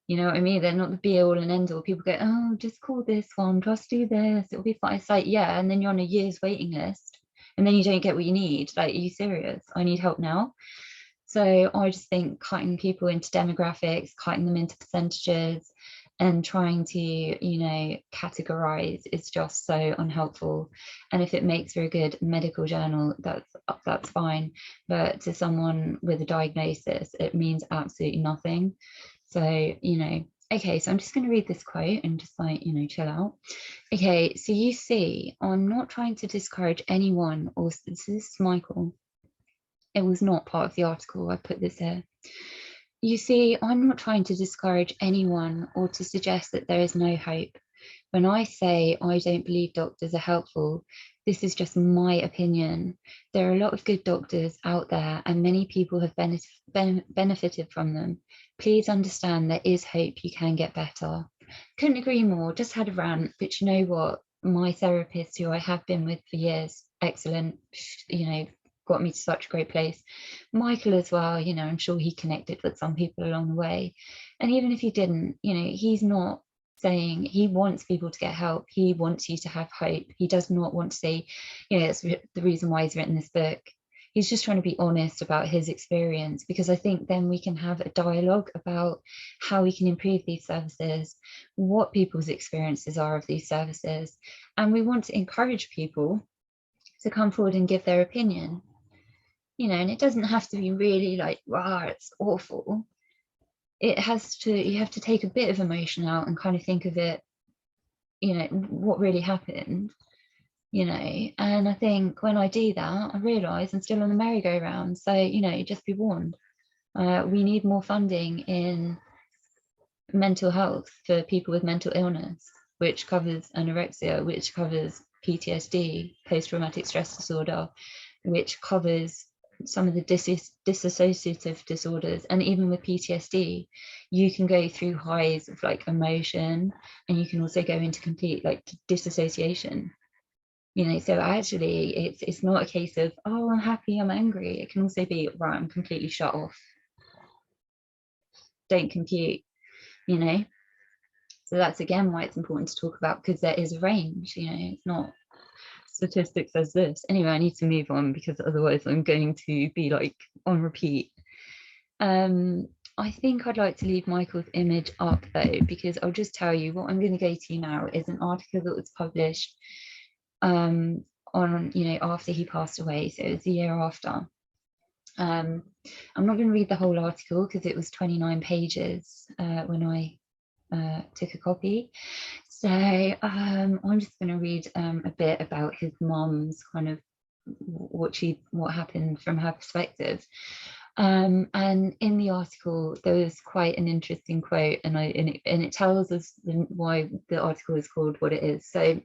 You know what I mean? They're not the be all and end all. People go, oh, just call this one, just do this, it'll be fine. It's like, yeah, and then you're on a year's waiting list and then you don't get what you need. Like, are you serious? I need help now. So I just think cutting people into demographics, cutting them into percentages, and trying to, you know, categorize is just so unhelpful. And if it makes for a good medical journal, that's fine. But to someone with a diagnosis, it means absolutely nothing. So, you know, okay, so I'm just going to read this quote and just like, you know, chill out. Okay, so you see, I'm not trying to discourage anyone, or this is Michael. It was not part of the article. I put this here. You see, I'm not trying to discourage anyone or to suggest that there is no hope. When I say I don't believe doctors are helpful, this is just my opinion. There are a lot of good doctors out there and many people have benefited from them. Please understand there is hope, you can get better. Couldn't agree more, just had a rant, but you know what? My therapist, who I have been with for years, excellent, you know, got me to such a great place. Michael as well, you know, I'm sure he connected with some people along the way. And even if he didn't, you know, he's not saying, he wants people to get help. He wants you to have hope. He does not want to say, you know, that's the reason why he's written this book. He's just trying to be honest about his experience, because I think then we can have a dialogue about how we can improve these services, what people's experiences are of these services. And we want to encourage people to come forward and give their opinion, you know, and it doesn't have to be really like, wow, it's awful. It has to, you have to take a bit of emotion out and kind of think of it, you know, what really happened, you know. And I think when I do that, I realise I'm still on the merry-go-round. So, you know, just be warned. We need more funding in mental health for people with mental illness, which covers anorexia, which covers PTSD, post-traumatic stress disorder, which covers some of the dissociative disorders. And even with PTSD, you can go through highs of like emotion, and you can also go into complete like disassociation, you know. So actually it's not a case of, oh, I'm happy, I'm angry. It can also be, right, I'm completely shut off, don't compute, you know. So that's again why it's important to talk about, because there is a range, you know. It's not statistics says this. Anyway, I need to move on because otherwise I'm going to be like on repeat. I think I'd like to leave Michael's image up though, because I'll just tell you what I'm going to go to now is an article that was published on, you know, after he passed away. So it was a year after. I'm not going to read the whole article because it was 29 pages when I took a copy. So I'm just going to read a bit about his mum's kind of what happened from her perspective. And in the article, there was quite an interesting quote, and it tells us why the article is called what it is. So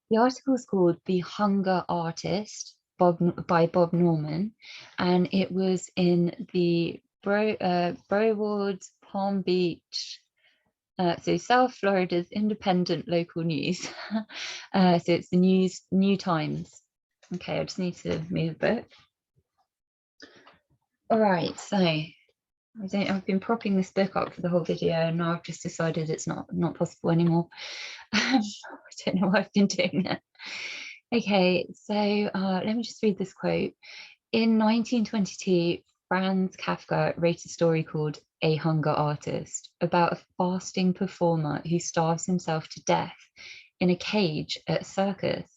the article is called "The Hunger Artist" by Bob Norman, and it was in the Broward Palm Beach. So South Florida's independent local news. So it's the New Times. Okay, I just need to move a bit. All right, so I've been propping this book up for the whole video, and now I've just decided it's not possible anymore. I don't know why I've been doing that. Okay, so let me just read this quote. In 1922, Franz Kafka wrote a story called A Hunger Artist, about a fasting performer who starves himself to death in a cage at a circus.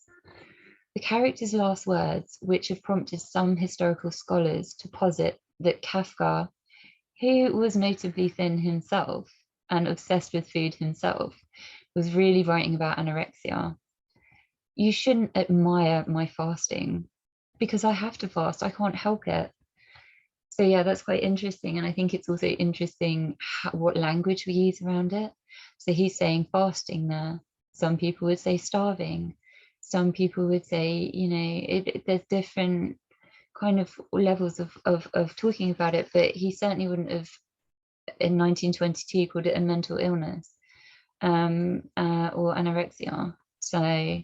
The character's last words, which have prompted some historical scholars to posit that Kafka, who was notably thin himself and obsessed with food himself, was really writing about anorexia. You shouldn't admire my fasting, because I have to fast, I can't help it. So yeah, that's quite interesting. And I think it's also interesting what language we use around it. So he's saying fasting there. Some people would say starving. Some people would say, you know, there's different kind of levels of talking about it, but he certainly wouldn't have in 1922 called it a mental illness or anorexia. So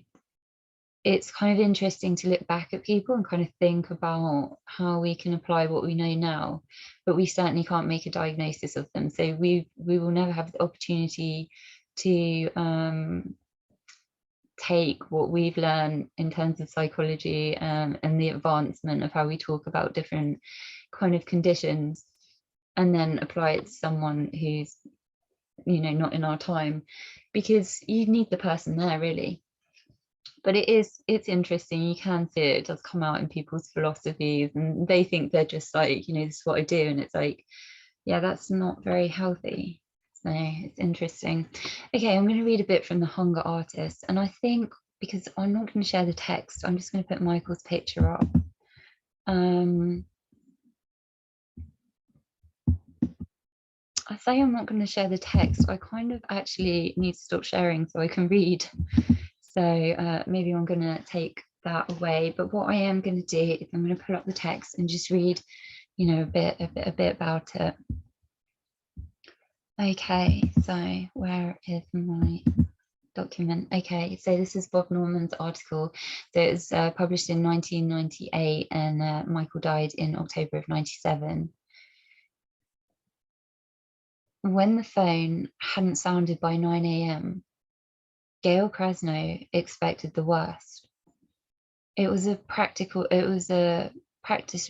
it's kind of interesting to look back at people and kind of think about how we can apply what we know now, but we certainly can't make a diagnosis of them. So we will never have the opportunity to take what we've learned in terms of psychology and the advancement of how we talk about different kind of conditions and then apply it to someone who's, you know, not in our time, because you need the person there really. But it's interesting. You can see it does come out in people's philosophies, and they think they're just like, you know, this is what I do, and it's like, yeah, that's not very healthy. So it's interesting. Okay, I'm going to read a bit from The Hunger Artist, and I think, because I'm not going to share the text, I'm just going to put Michael's picture up. I say I'm not going to share the text. I kind of actually need to stop sharing so I can read. So maybe I'm going to take that away. But what I am going to do is I'm going to pull up the text and just read, you know, a bit about it. Okay, so where is my document? Okay, so this is Bob Norman's article. So it was published in 1998, and Michael died in October of 97. When the phone hadn't sounded by 9 a.m., Gail Krasnow expected the worst. It was a practice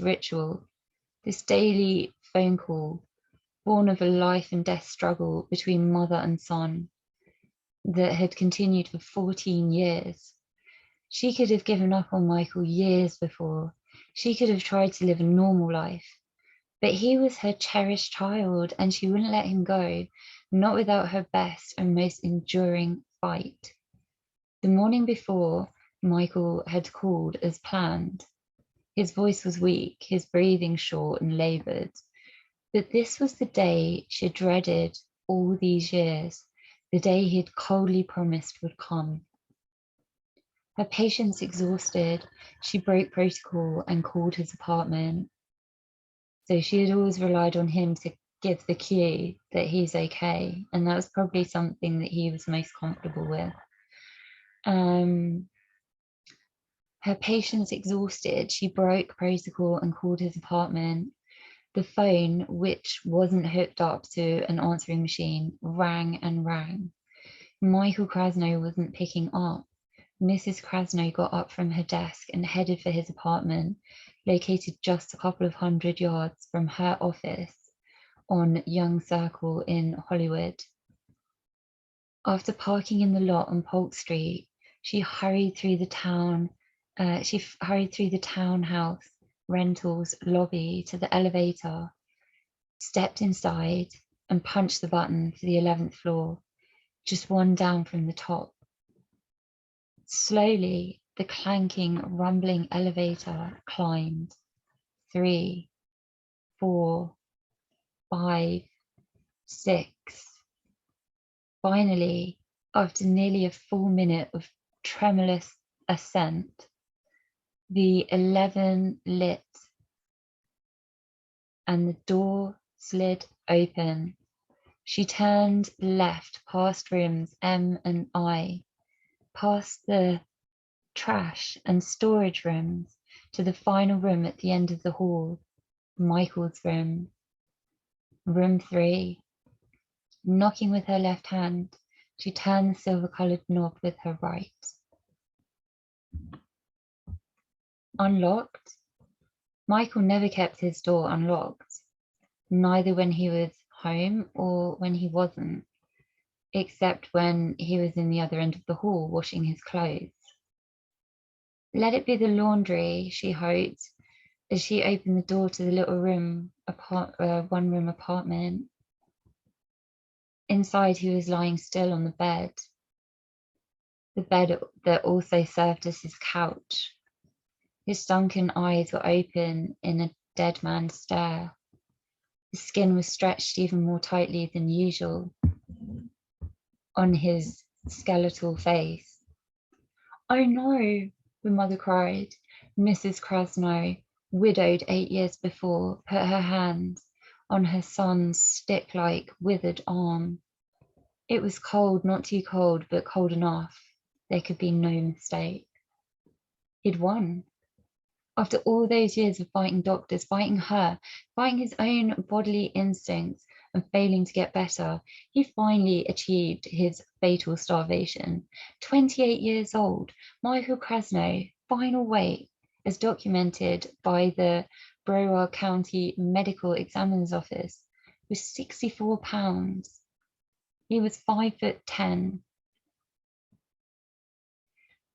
ritual, this daily phone call, born of a life and death struggle between mother and son that had continued for 14 years. She could have given up on Michael years before. She could have tried to live a normal life, but he was her cherished child, and she wouldn't let him go, not without her best and most enduring fight. The morning before, Michael had called as planned. His voice was weak, his breathing short and laboured. But this was the day she dreaded all these years, the day he had coldly promised would come. Her patience exhausted, she broke protocol and called his apartment. So she had always relied on him to give the cue that he's okay, and that was probably something that he was most comfortable with. Her patience exhausted, she broke protocol and called his apartment. The phone, which wasn't hooked up to an answering machine, rang and rang. Michael Krasnow wasn't picking up. Mrs. Krasnow got up from her desk and headed for his apartment, located just a couple of 100 yards from her office on Young Circle in Hollywood. After parking in the lot on Polk Street, she hurried through the townhouse rentals lobby to the elevator, stepped inside, and punched the button for the 11th floor, just one down from the top. Slowly, the clanking, rumbling elevator climbed. 3, 4, 5, 6. Finally, after nearly a full minute of tremulous ascent, the 11 lit and the door slid open. She turned left past rooms M and I, past the trash and storage rooms, to the final room at the end of the hall, Michael's room. Room 3. Knocking with her left hand, she turned the silver-coloured knob with her right. Unlocked? Michael never kept his door unlocked, neither when he was home or when he wasn't, except when he was in the other end of the hall washing his clothes. Let it be the laundry, she hoped, as she opened the door to the little room, one-room apartment. Inside, he was lying still on the bed that also served as his couch. His sunken eyes were open in a dead man's stare. His skin was stretched even more tightly than usual on his skeletal face. "Oh no," the mother cried. Mrs. Krasnow, widowed 8 years before, put her hand on her son's stick-like withered arm. It was cold, not too cold, but cold enough. There could be no mistake. He'd won. After all those years of fighting doctors, fighting her, fighting his own bodily instincts, and failing to get better, he finally achieved his fatal starvation. 28 years old, Michael Krasnow, final weight, as documented by the Broward County Medical Examiner's Office was £64. He was 5'10".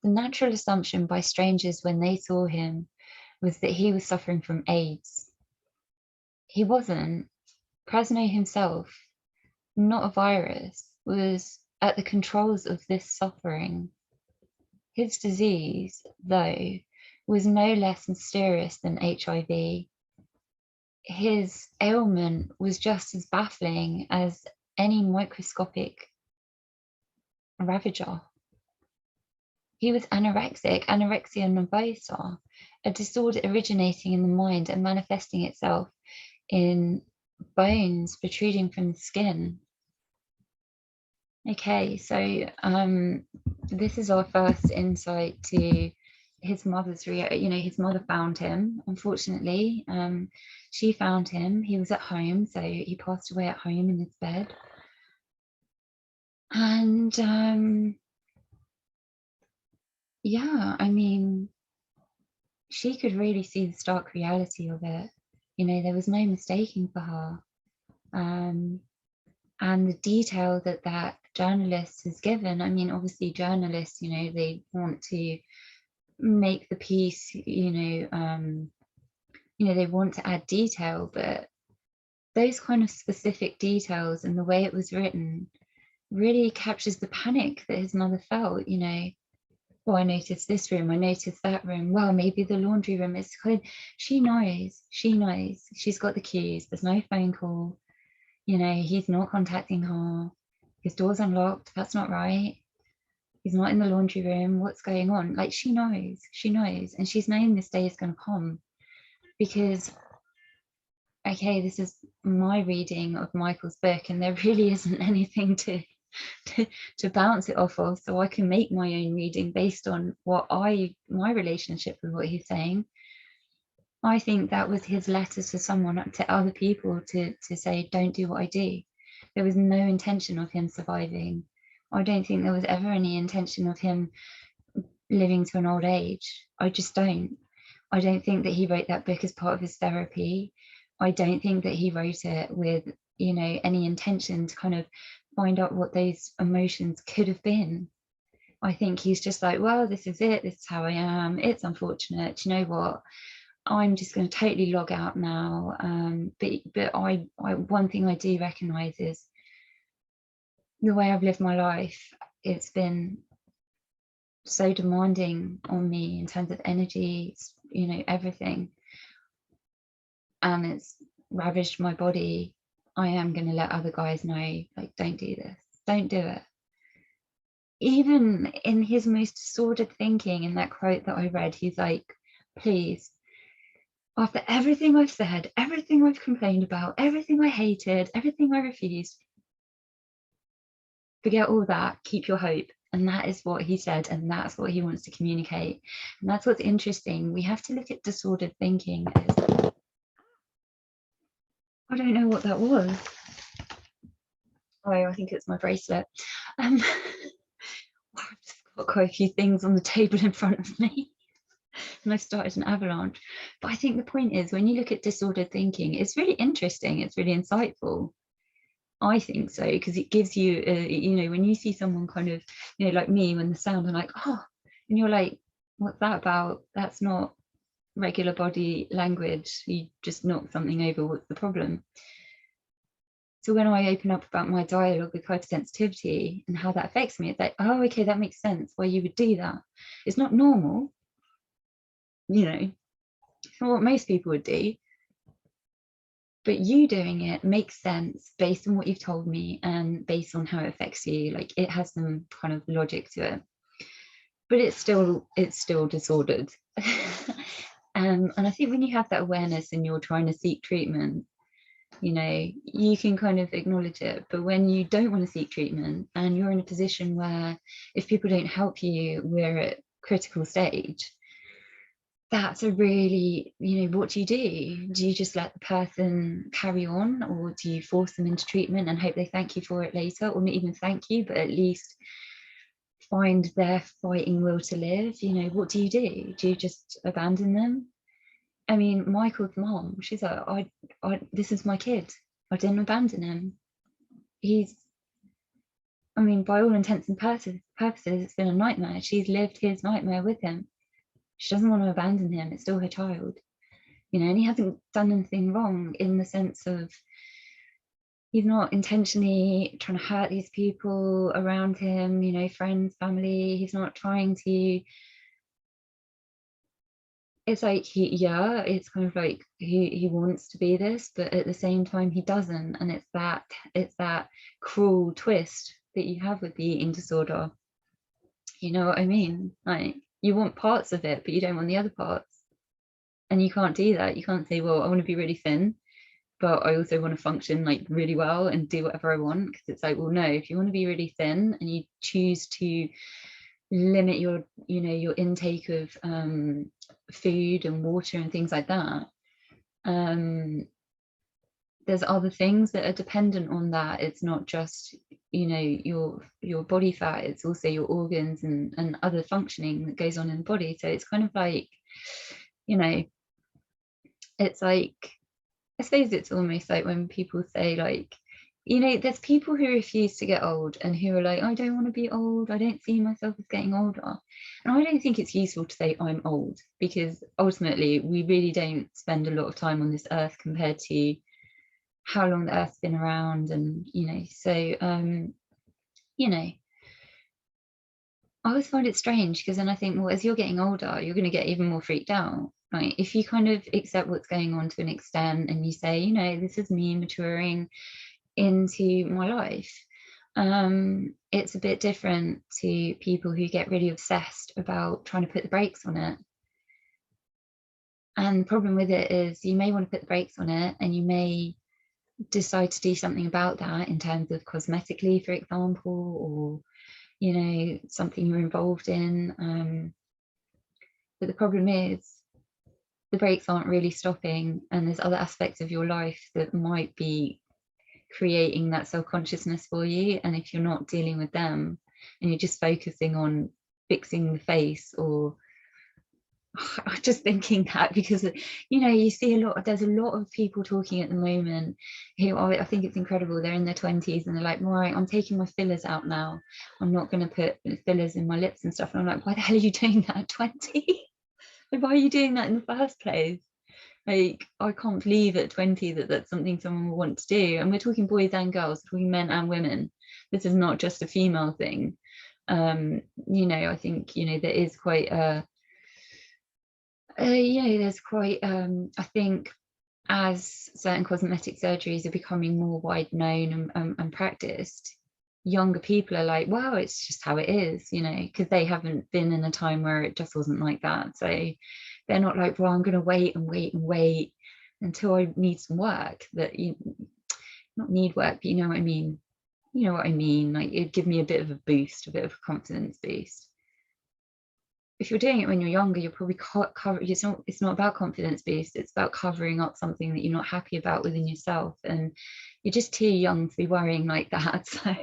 The natural assumption by strangers when they saw him was that he was suffering from AIDS. He wasn't. Krasnow himself, not a virus, was at the controls of this suffering. His disease, though, was no less mysterious than HIV. His ailment was just as baffling as any microscopic ravager. He was anorexic, anorexia nervosa, a disorder originating in the mind and manifesting itself in bones protruding from the skin. Okay, so this is our first insight to his mother's his mother found him, unfortunately. She found him. He was at home, so he passed away at home in his bed. And yeah, I mean, she could really see the stark reality of it. There was no mistaking for her. And the detail that journalist has given, I mean, obviously journalists, they want to make the piece, they want to add detail, but those kind of specific details and the way it was written really captures the panic that his mother felt. Oh, I noticed this room, I noticed that room, well, maybe the laundry room is clean. She knows, she's got the keys, there's no phone call, he's not contacting her, his door's unlocked, that's not right, he's not in the laundry room, what's going on? Like, she knows, and she's known this day is going to come, because, okay, this is my reading of Michael's book, and there really isn't anything to bounce it off of, so I can make my own reading based on my relationship with what he's saying. I think that was his letter to someone, to other people, to say, don't do what I do. There was no intention of him surviving. I don't think there was ever any intention of him living to an old age. I just don't. I don't think that he wrote that book as part of his therapy. I don't think that he wrote it with, any intention to kind of find out what those emotions could have been. I think he's just like, well, this is it. This is how I am. It's unfortunate. You know what? I'm just going to totally log out now. But I one thing I do recognize is the way I've lived my life. It's been so demanding on me in terms of energy, everything. And it's ravaged my body. I am going to let other guys know, like, don't do this. Don't do it. Even in his most disordered thinking, in that quote that I read, he's like, please, after everything I've said, everything I've complained about, everything I hated, everything I refused, forget all that, keep your hope. And that is what he said, and that's what he wants to communicate. And that's what's interesting. We have to look at disordered thinking as, I don't know what that was. Oh, I think it's my bracelet. I've just got quite a few things on the table in front of me. And I started an avalanche. But I think the point is, when you look at disordered thinking, it's really interesting. It's really insightful. I think so, because it gives you, when you see someone kind of, like me, when the sound, I'm like, oh, and you're like, what's that about? That's not regular body language. You just knocked something over. What's the problem? So when I open up about my dialogue with hypersensitivity and how that affects me, it's like, oh, okay, that makes sense why you would do that. It's not normal, it's not what most people would do. But you doing it makes sense based on what you've told me and based on how it affects you. Like, it has some kind of logic to it. But it's still disordered. And I think when you have that awareness and you're trying to seek treatment, you can kind of acknowledge it. But when you don't want to seek treatment and you're in a position where if people don't help you, we're at critical stage, that's a really, what do? Do you just let the person carry on, or do you force them into treatment and hope they thank you for it later, or not even thank you, but at least find their fighting will to live? What do? Do you just abandon them? I mean, Michael's mom, she's like, this is my kid. I didn't abandon him. He's, I mean, by all intents and purposes, it's been a nightmare. She's lived his nightmare with him. She doesn't want to abandon him. It's still her child, you know, and he hasn't done anything wrong in the sense of he's not intentionally trying to hurt these people around him, you know, friends, family. He's not trying to, it's like it's kind of like he wants to be this, but at the same time he doesn't. And it's that cruel twist that you have with the eating disorder. You know what I mean? Like, you want parts of it, but you don't want the other parts. And you can't do that. You can't say, well, I want to be really thin, but I also want to function like really well and do whatever I want. Because it's like, well, no, if you want to be really thin and you choose to limit your, you know, your intake of food and water and things like that, there's other things that are dependent on that. It's not just, you know, your body fat, it's also your organs and other functioning that goes on in the body. So it's kind of like, you know, it's like, I suppose it's almost like when people say, like, you know, there's people who refuse to get old and who are like, I don't want to be old, I don't see myself as getting older. And I don't think it's useful to say I'm old, because ultimately we really don't spend a lot of time on this earth compared to how long the earth's been around. And, you know, so you know, I always find it strange, because then I think, well, as you're getting older, you're going to get even more freaked out. Right? If you kind of accept what's going on to an extent and you say, you know, this is me maturing into my life, it's a bit different to people who get really obsessed about trying to put the brakes on it. And the problem with it is you may want to put the brakes on it and you may decide to do something about that in terms of cosmetically, for example, or, you know, something you're involved in. But the problem is the brakes aren't really stopping, and there's other aspects of your life that might be creating that self-consciousness for you. And if you're not dealing with them and you're just focusing on fixing the face, or I'm just thinking that because, you know, you see there's a lot of people talking at the moment who I think it's incredible. They're in their 20s and they're like, right, I'm taking my fillers out now. I'm not going to put fillers in my lips and stuff. And I'm like, why the hell are you doing that at 20? Why are you doing that in the first place? Like, I can't believe at 20 that that's something someone will want to do. And we're talking boys and girls, we're talking men and women. This is not just a female thing. You know, I think, you know, there is quite you know, there's quite I think as certain cosmetic surgeries are becoming more wide known and practiced, younger people are like, wow, it's just how it is, you know, because they haven't been in a time where it just wasn't like that. So they're not like, well, I'm going to wait and wait and wait until I need some work. That you not need work, but you know what I mean. You know what I mean? Like, it'd give me a bit of a boost, a bit of a confidence boost. If you're doing it when you're younger, you're probably cover. It's not about confidence boost. It's about covering up something that you're not happy about within yourself, and you're just too young to be worrying like that. So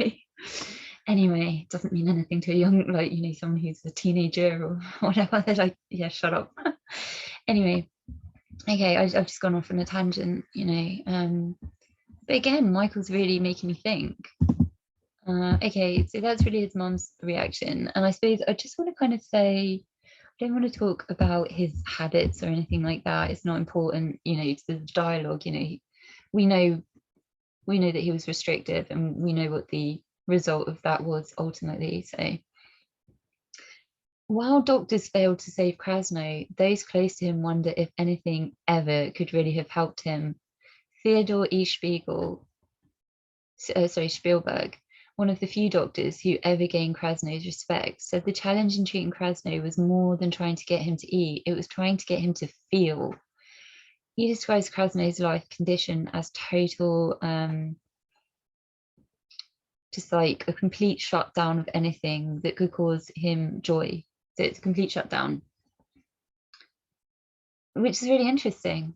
anyway, it doesn't mean anything to a young, like, you know, someone who's a teenager or whatever. They're like, yeah, shut up. Anyway, okay, I've just gone off on a tangent, you know. But again, Michael's really making me think. Okay, so that's really his mum's reaction. And I suppose I just want to kind of say, I don't want to talk about his habits or anything like that. It's not important, you know, to the dialogue, you know, we know that he was restrictive, and we know what the result of that was ultimately. So while doctors failed to save Krasnow, those close to him wonder if anything ever could really have helped him. Theodore E. Spielberg, one of the few doctors who ever gained Krasnow's respect, said the challenge in treating Krasnow was more than trying to get him to eat, it was trying to get him to feel. He describes Krasnow's life condition as total, just like a complete shutdown of anything that could cause him joy. So it's a complete shutdown, which is really interesting,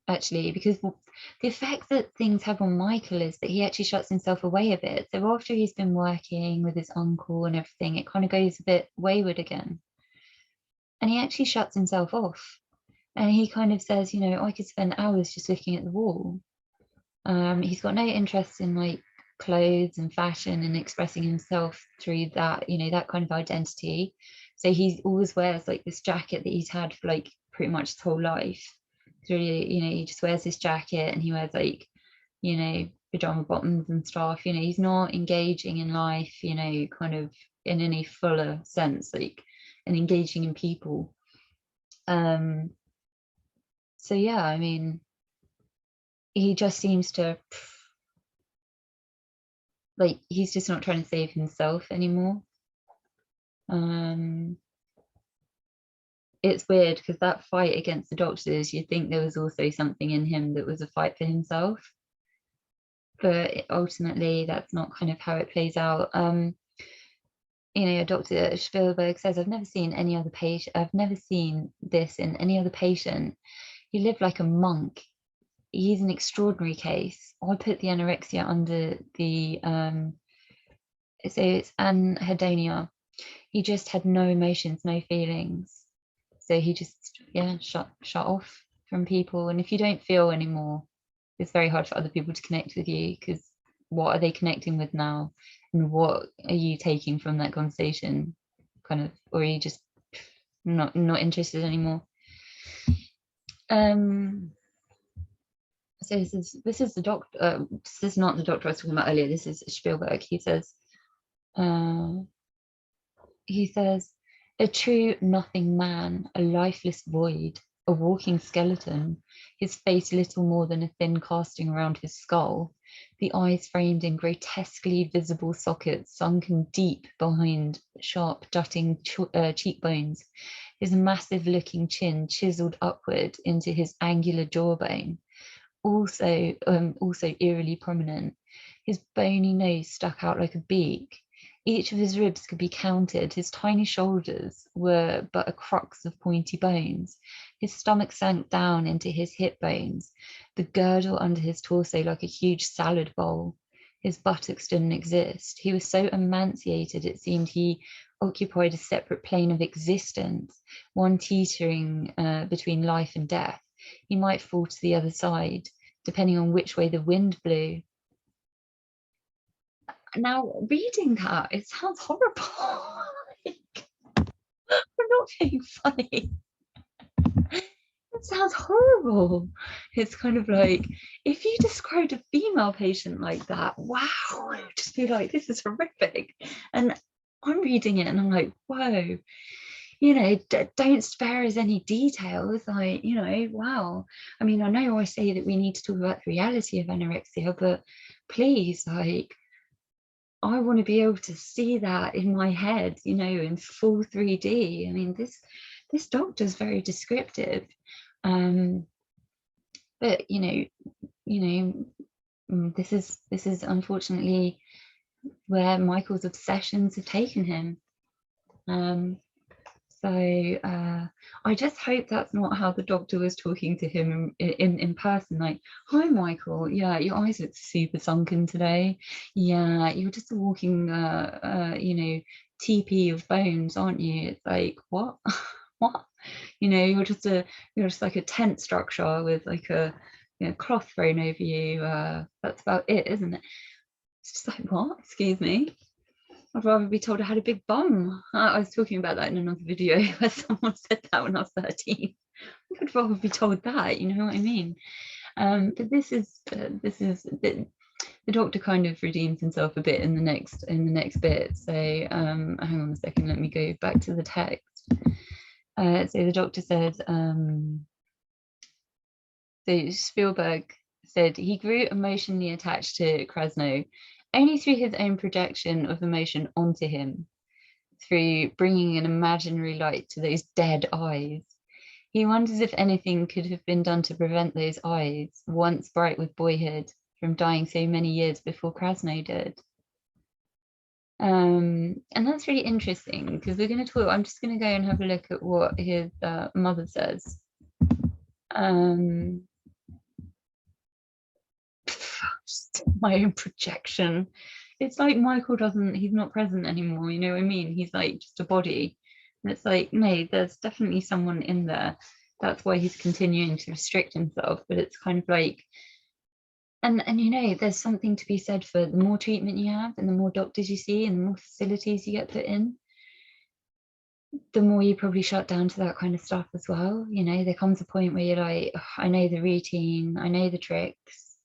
actually, because the effect that things have on Michael is that he actually shuts himself away a bit. So after he's been working with his uncle and everything, it kind of goes a bit wayward again. And he actually shuts himself off. And he kind of says, you know, I could spend hours just looking at the wall. He's got no interest in like clothes and fashion and expressing himself through that, you know, that kind of identity. So he always wears like this jacket that he's had for like pretty much his whole life. So, you know, he just wears this jacket and he wears like, you know, pajama bottoms and stuff. You know, he's not engaging in life, you know, kind of in any fuller sense, like, and engaging in people. So yeah, I mean, he just seems to, like, he's just not trying to save himself anymore. It's weird because that fight against the doctors, you'd think there was also something in him that was a fight for himself, but ultimately that's not kind of how it plays out. You know, Dr. Spielberg says, I've never seen any other patient, I've never seen this in any other patient. He lived like a monk. He's an extraordinary case. I put the anorexia under the so it's anhedonia. He just had no emotions, no feelings. So he just, yeah, shut off from people. And if you don't feel anymore, it's very hard for other people to connect with you, because what are they connecting with now? And what are you taking from that conversation? Kind of, or are you just not interested anymore? So this is the doctor. This is not the doctor I was talking about earlier. This is Spielberg. He says, a true nothing man, a lifeless void, a walking skeleton, his face little more than a thin casting around his skull, the eyes framed in grotesquely visible sockets sunken deep behind sharp jutting cheekbones, his massive looking chin chiseled upward into his angular jawbone, also eerily prominent, his bony nose stuck out like a beak. Each of his ribs could be counted. His tiny shoulders were but a crux of pointy bones. His stomach sank down into his hip bones, the girdle under his torso like a huge salad bowl. His buttocks didn't exist. He was so emaciated it seemed he occupied a separate plane of existence, one teetering between life and death. He might fall to the other side, depending on which way the wind blew. Now, reading that, it sounds horrible. I'm not being funny. It sounds horrible. It's kind of like, if you described a female patient like that, wow, I would just be like, this is horrific. And I'm reading it and I'm like, whoa, you know, don't spare us any details. Like, you know, wow. I mean, I know I say that we need to talk about the reality of anorexia, but please, like, I want to be able to see that in my head, you know, in full 3D. I mean, this doctor's very descriptive. But this is unfortunately where Michael's obsessions have taken him. So I just hope that's not how the doctor was talking to him in person. Like, hi, Michael. Yeah, your eyes look super sunken today. Yeah, you're just a walking, teepee of bones, aren't you? It's like, what? What? You know, you're just like a tent structure with like a cloth thrown over you. That's about it, isn't it? It's just like, what? Excuse me. I'd rather be told I had a big bum. I was talking about that in another video where someone said that when I was 13. I'd rather be told that, you know what I mean? But the doctor kind of redeems himself a bit in the next bit. So hang on a second, let me go back to the text. So the doctor said, so Spielberg said he grew emotionally attached to Krasnow only through his own projection of emotion onto him, through bringing an imaginary light to those dead eyes. He wonders if anything could have been done to prevent those eyes, once bright with boyhood, from dying so many years before Krasnow did. And that's really interesting, because we're going to talk, I'm just going to go and have a look at what his mother says. My own projection. It's like Michael he's not present anymore, you know what I mean? He's like just a body. And it's like, no, there's definitely someone in there. that's why he's continuing to restrict himself. But it's kind of like, and you know, there's something to be said for the more treatment you have and the more doctors you see and the more facilities you get put in, the more you probably shut down to that kind of stuff as well. You know, there comes a point where you're like, "Oh, I know the routine, I know the tricks,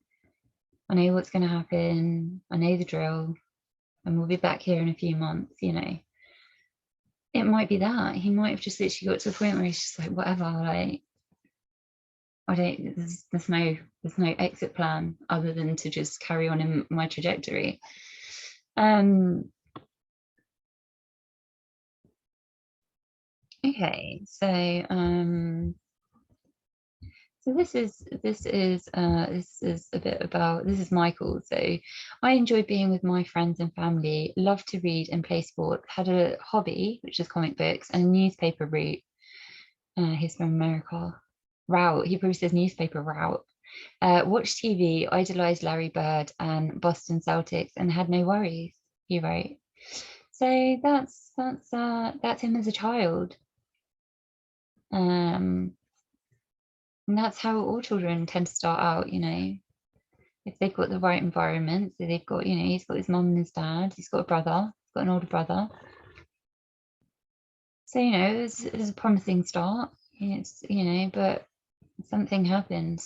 I know what's going to happen, I know the drill, and we'll be back here in a few months," you know. It might be that. He might have just literally got to the point where he's just like, whatever, like, I don't, there's no exit plan other than to just carry on in my trajectory. Okay, so this is a bit about, this is Michael. So I enjoy being with my friends and family, love to read and play sport, had a hobby, which is comic books, and a newspaper route. He's from America. Route, he probably says newspaper route. Watched TV, idolized Larry Bird and Boston Celtics, and had no worries, he wrote. So that's him as a child. And that's how all children tend to start out, you know, if they've got the right environment. So they've got, you know, he's got his mum and his dad, he's got a brother, he's got an older brother. So, you know, it was a promising start. It's, you know, but something happened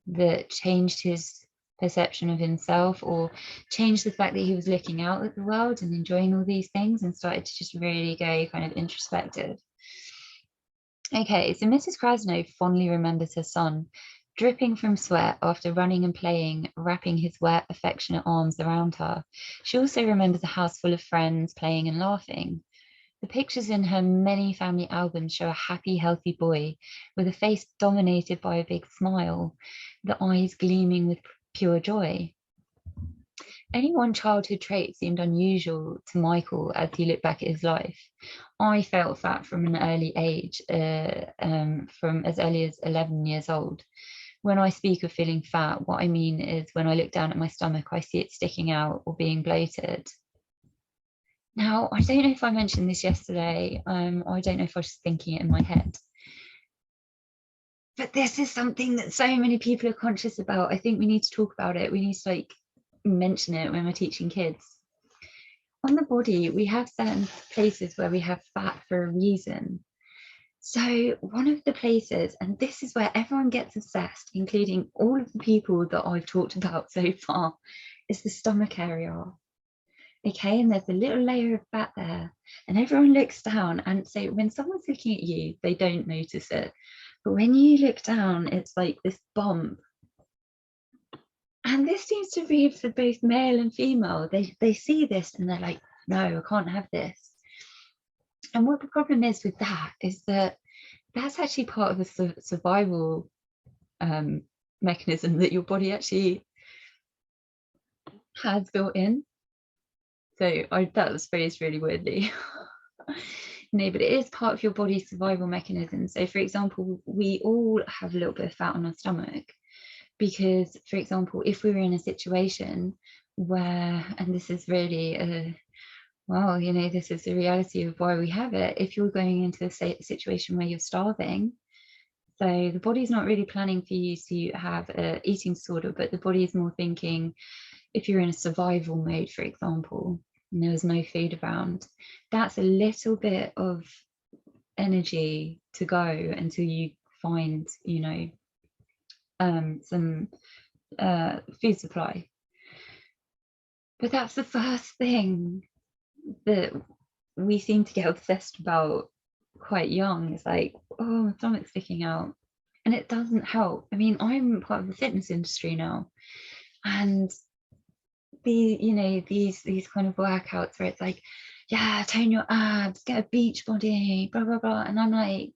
that changed his perception of himself, or changed the fact that he was looking out at the world and enjoying all these things, and started to just really go kind of introspective. Okay, so Mrs. Krasnow fondly remembers her son, dripping from sweat after running and playing, wrapping his wet, affectionate arms around her. She also remembers a house full of friends playing and laughing. The pictures in her many family albums show a happy, healthy boy with a face dominated by a big smile, the eyes gleaming with pure joy. Any one childhood trait seemed unusual to Michael as he looked back at his life. I felt that from an early age, from as early as 11 years old. When I speak of feeling fat, what I mean is when I look down at my stomach, I see it sticking out or being bloated. Now, I don't know if I mentioned this yesterday. I don't know if I was just thinking it in my head. But this is something that so many people are conscious about. I think we need to talk about it. We need to like mention it when we're teaching kids. On the body, we have certain places where we have fat for a reason. So one of the places, and this is where everyone gets obsessed, including all of the people that I've talked about so far, is the stomach area. Okay, and there's a little layer of fat there, and everyone looks down, and so when someone's looking at you, they don't notice it. But when you look down, it's like this bump. And this seems to be for both male and female. They see this and they're like, no, I can't have this. And what the problem is with that is that that's actually part of a survival mechanism that your body actually has built in. So that was phrased really weirdly. No, but it is part of your body's survival mechanism. So for example, we all have a little bit of fat on our stomach because, for example, if we were in a situation where, and this is really well, you know, this is the reality of why we have it. If you're going into a situation where you're starving, so the body's not really planning for you to have an eating disorder, but the body is more thinking, if you're in a survival mode, for example, and there was no food around, that's a little bit of energy to go until you find, you know, some food supply. But that's the first thing that we seem to get obsessed about quite young. It's like, oh, my stomach's sticking out. And it doesn't help. I mean, I'm part of the fitness industry now, and you know, these kind of workouts where it's like, yeah, tone your abs, get a beach body, blah blah blah. And I'm like,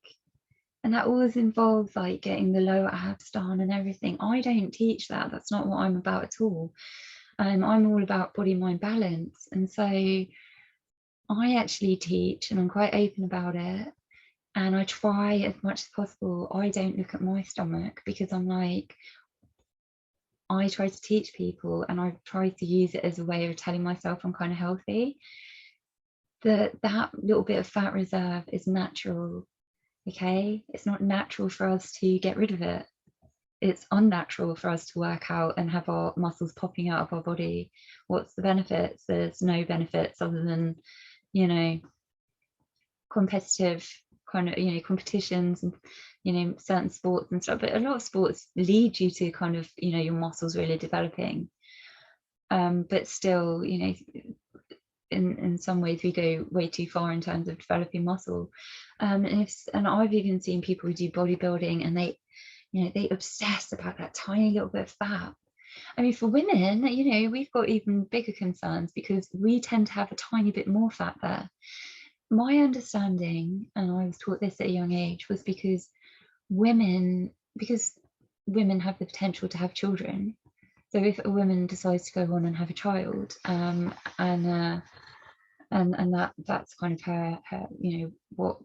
and that always involves like getting the lower abs done and everything. I don't teach that. That's not what I'm about at all. I'm all about body mind balance. And so I actually teach, and I'm quite open about it. And I try as much as possible. I don't look at my stomach because I'm like, I try to teach people, and I try to use it as a way of telling myself I'm kind of healthy. That little bit of fat reserve is natural. Okay, it's not natural for us to get rid of it. It's unnatural for us to work out and have our muscles popping out of our body. What's the benefits? There's no benefits other than, you know, competitive kind of, you know, competitions and, you know, certain sports and stuff. But a lot of sports lead you to kind of, you know, your muscles really developing. But still, you know, in some ways we go way too far in terms of developing muscle. And I've even seen people who do bodybuilding and they, you know, they obsess about that tiny little bit of fat. I mean, for women, you know, we've got even bigger concerns because we tend to have a tiny bit more fat there. My understanding, and I was taught this at a young age, was because women have the potential to have children. So if a woman decides to go on and have a child, and that's kind of her you know,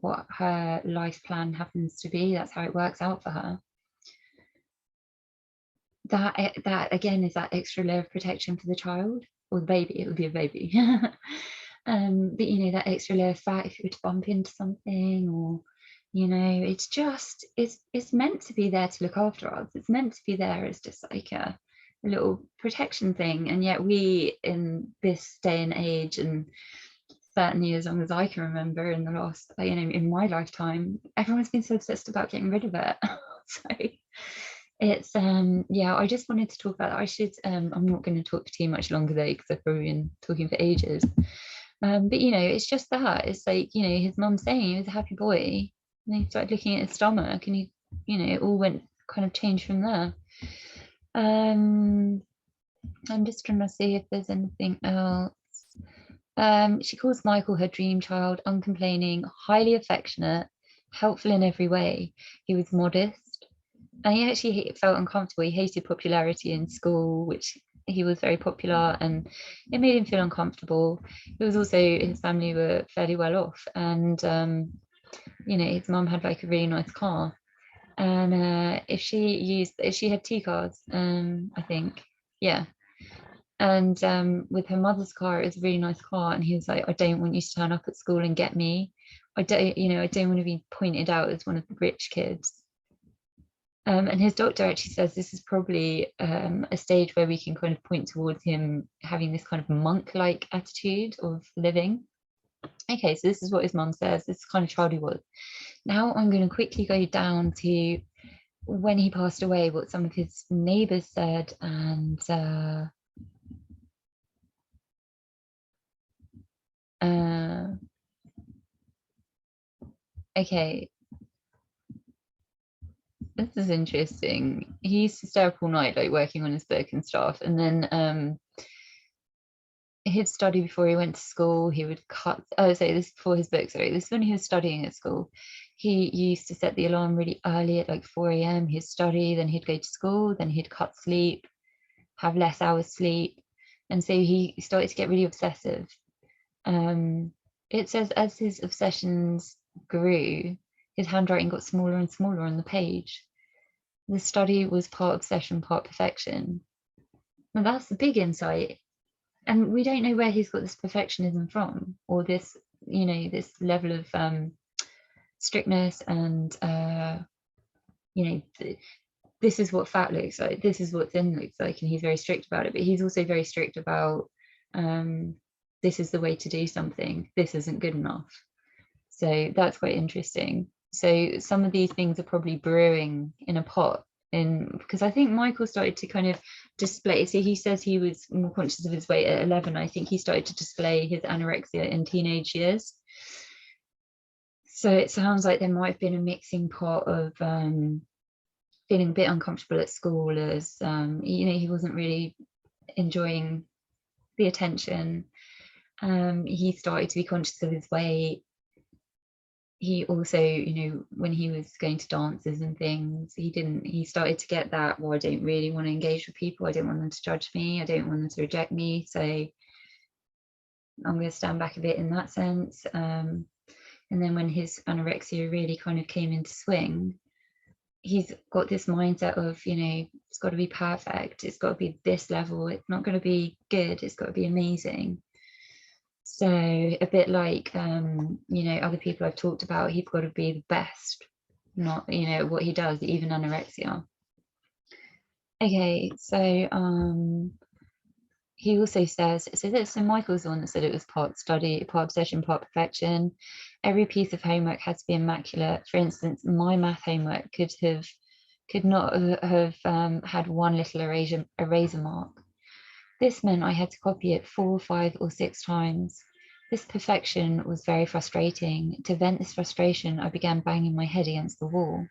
what her life plan happens to be, that's how it works out for her. That again is that extra layer of protection for the child or the baby. It would be a baby. But you know, that extra layer of fat if you were to bump into something, or you know, it's meant to be there to look after us. It's meant to be there as just like a little protection thing. And yet we, in this day and age, and certainly as long as I can remember in the last, you know, in my lifetime, everyone's been so obsessed about getting rid of it. So it's yeah, I just wanted to talk about that. I should I'm not going to talk for too much longer though, because I've probably been talking for ages. But you know, it's just that it's like, you know, his mum saying he was a happy boy, and he started looking at his stomach, and he, you know, it all went kind of changed from there. I'm just trying to see if there's anything else. She calls Michael her dream child, uncomplaining, highly affectionate, helpful in every way. He was modest, and he actually felt uncomfortable. He hated popularity in school, which he was very popular, and it made him feel uncomfortable. It was also, his family were fairly well off, and you know, his mum had like a really nice car, and if she had two cars, I think, yeah. And with her mother's car, it was a really nice car, and he was like, I don't want you to turn up at school and get me. I don't, you know, I don't want to be pointed out as one of the rich kids. And his doctor actually says this is probably a stage where we can kind of point towards him having this kind of monk-like attitude of living. Okay, so this is what his mum says. This is the kind of child he was. Now I'm going to quickly go down to when he passed away, what some of his neighbours said, and okay, this is interesting. He used to stay up all night, like working on his book and stuff. And then he'd study before he went to school. He would cut, oh, sorry, this is before his book, sorry. This is when he was studying at school. He used to set the alarm really early at like 4 a.m. He'd study, then he'd go to school, then he'd cut sleep, have less hours sleep. And so he started to get really obsessive. It says as his obsessions grew, his handwriting got smaller and smaller on the page. The study was part obsession, part perfection. And that's a big insight. And we don't know where he's got this perfectionism from, or this, you know, this level of strictness and, you know, this is what fat looks like, this is what thin looks like, and he's very strict about it. But he's also very strict about this is the way to do something, this isn't good enough. So that's quite interesting. So some of these things are probably brewing in a pot, because I think Michael started to kind of display, so he says he was more conscious of his weight at 11. I think he started to display his anorexia in teenage years. So it sounds like there might have been a mixing pot of feeling a bit uncomfortable at school, as you know, he wasn't really enjoying the attention. He started to be conscious of his weight. He also, you know, when he was going to dances and things, he started to get that, well, I don't really want to engage with people, I don't want them to judge me, I don't want them to reject me, so I'm going to stand back a bit in that sense. And then when his anorexia really kind of came into swing, he's got this mindset of, you know, it's got to be perfect, it's got to be this level, it's not going to be good, it's got to be amazing. So a bit like, you know, other people I've talked about, he's got to be the best not, you know, what he does, even anorexia. Okay, so he also says, so Michael's the one that said it was part study, part obsession, part perfection. Every piece of homework had to be immaculate. For instance, my math homework could not have had one little eraser mark. This meant I had to copy it 4, 5, or 6 times. This perfection was very frustrating. To vent this frustration, I began banging my head against the wall.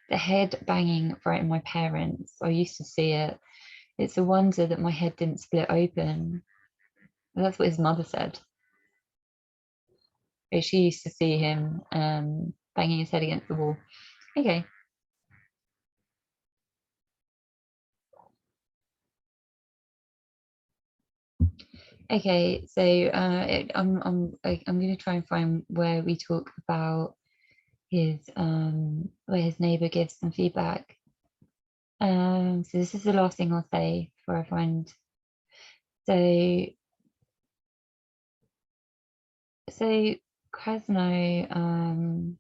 The head banging frightened my parents. I used to see it. It's a wonder that my head didn't split open. Well, that's what his mother said. She used to see him banging his head against the wall. Okay. Okay, so I'm going to try and find where we talk about his where his neighbor gives some feedback. So this is the last thing I'll say before I find. So Krasnow,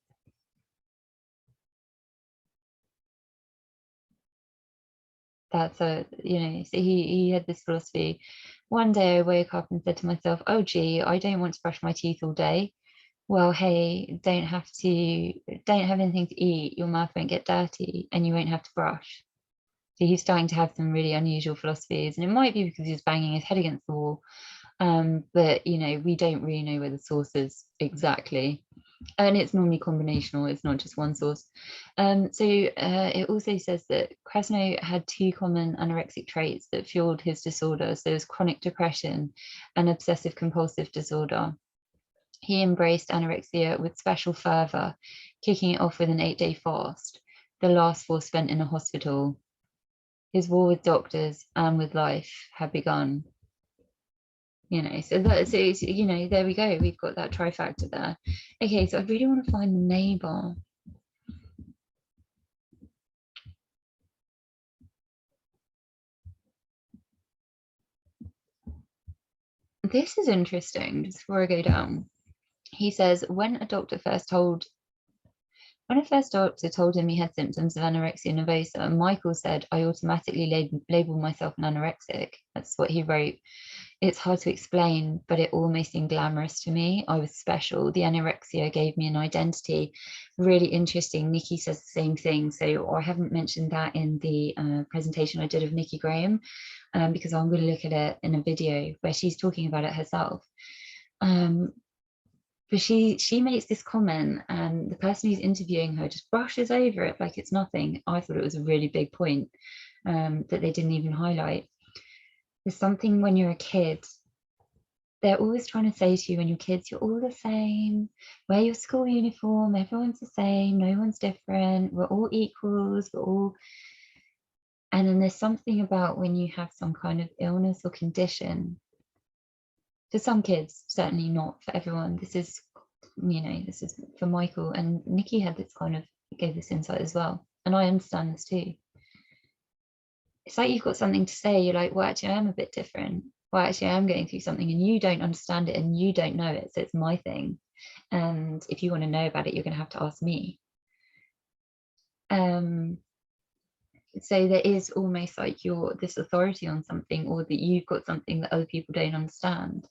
that's a, you know, so he had this philosophy. One day I woke up and said to myself, oh gee, I don't want to brush my teeth all day. Well, hey, don't have anything to eat, your mouth won't get dirty and you won't have to brush. So he's starting to have some really unusual philosophies, and it might be because he's banging his head against the wall. But you know, we don't really know where the source is exactly. And it's normally combinational, it's not just one source. It also says that Krasnow had 2 common anorexic traits that fueled his disorder. So there's chronic depression and obsessive compulsive disorder. He embraced anorexia with special fervor, kicking it off with an 8-day fast, the last 4 spent in a hospital. His war with doctors and with life had begun. You know, so you know, there we go, we've got that trifactor there. Okay, so I really want to find the neighbor. This is interesting, just before I go down. He says, when a first doctor told him he had symptoms of anorexia nervosa, Michael said, I automatically labeled myself an anorexic. That's what he wrote. It's hard to explain, but it almost seemed glamorous to me. I was special. The anorexia gave me an identity. Really interesting. Nikki says the same thing. So I haven't mentioned that in the presentation I did of Nikki Graham, because I'm going to look at it in a video where she's talking about it herself. But she makes this comment and the person who's interviewing her just brushes over it like it's nothing. I thought it was a really big point that they didn't even highlight. There's something when you're a kid, they're always trying to say to you when you're kids, you're all the same, wear your school uniform, everyone's the same, no one's different, we're all equals, we're all. And then there's something about when you have some kind of illness or condition, for some kids, certainly not for everyone. This is, you know, this is for Michael, and Nikki had this kind of, gave this insight as well. And I understand this too. It's like you've got something to say, you're like, well, actually, I am a bit different. Well, actually, I am going through something and you don't understand it and you don't know it. So it's my thing. And if you want to know about it, you're going to have to ask me. So there is almost like you're this authority on something, or that you've got something that other people don't understand.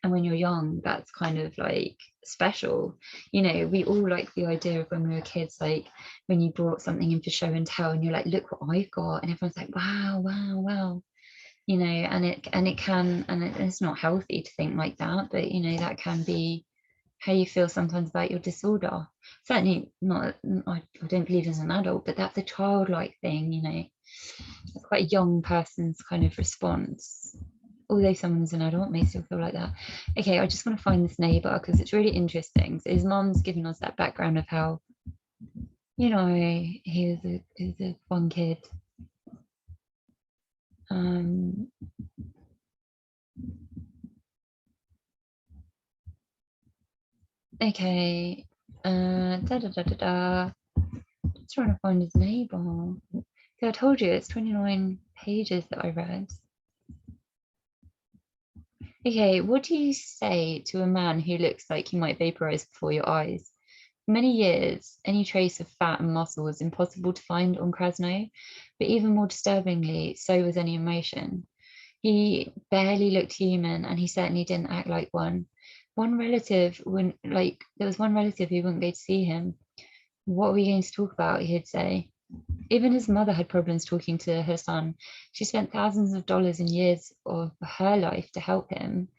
And when you're young, that's kind of like special. You know, we all like the idea of when we were kids, like when you brought something in for show and tell and you're like, look what I've got, and everyone's like, wow, wow, wow. You know, and it's not healthy to think like that, but you know, that can be how you feel sometimes about your disorder. Certainly not, I don't believe as an adult, but that's a childlike thing, you know. It's quite a young person's kind of response, although someone's an adult may still feel like that. Okay, I just want to find this neighbor because it's really interesting. So his mom's giving us that background of how, you know, he was a fun kid. Okay, just trying to find his neighbor. I told you it's 29 pages that I read. Okay, what do you say to a man who looks like he might vaporize before your eyes? many years, any trace of fat and muscle was impossible to find on Krasnow, but even more disturbingly, so was any emotion. He barely looked human, and he certainly didn't act like one. One relative wouldn't like. There was one relative who wouldn't go to see him. What are we going to talk about? He'd say. Even his mother had problems talking to her son. She spent thousands of dollars and years of her life to help him.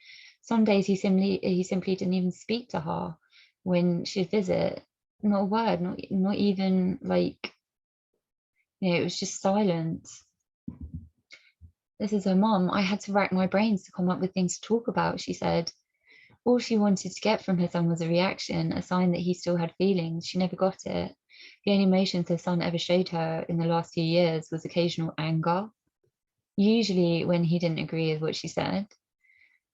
Some days he simply didn't even speak to her when she'd visit. Not a word, not even like, it was just silence. This is her mom. I had to rack my brains to come up with things to talk about, she said. All she wanted to get from her son was a reaction, a sign that he still had feelings. She never got it. The only emotions her son ever showed her in the last few years was occasional anger, usually when he didn't agree with what she said.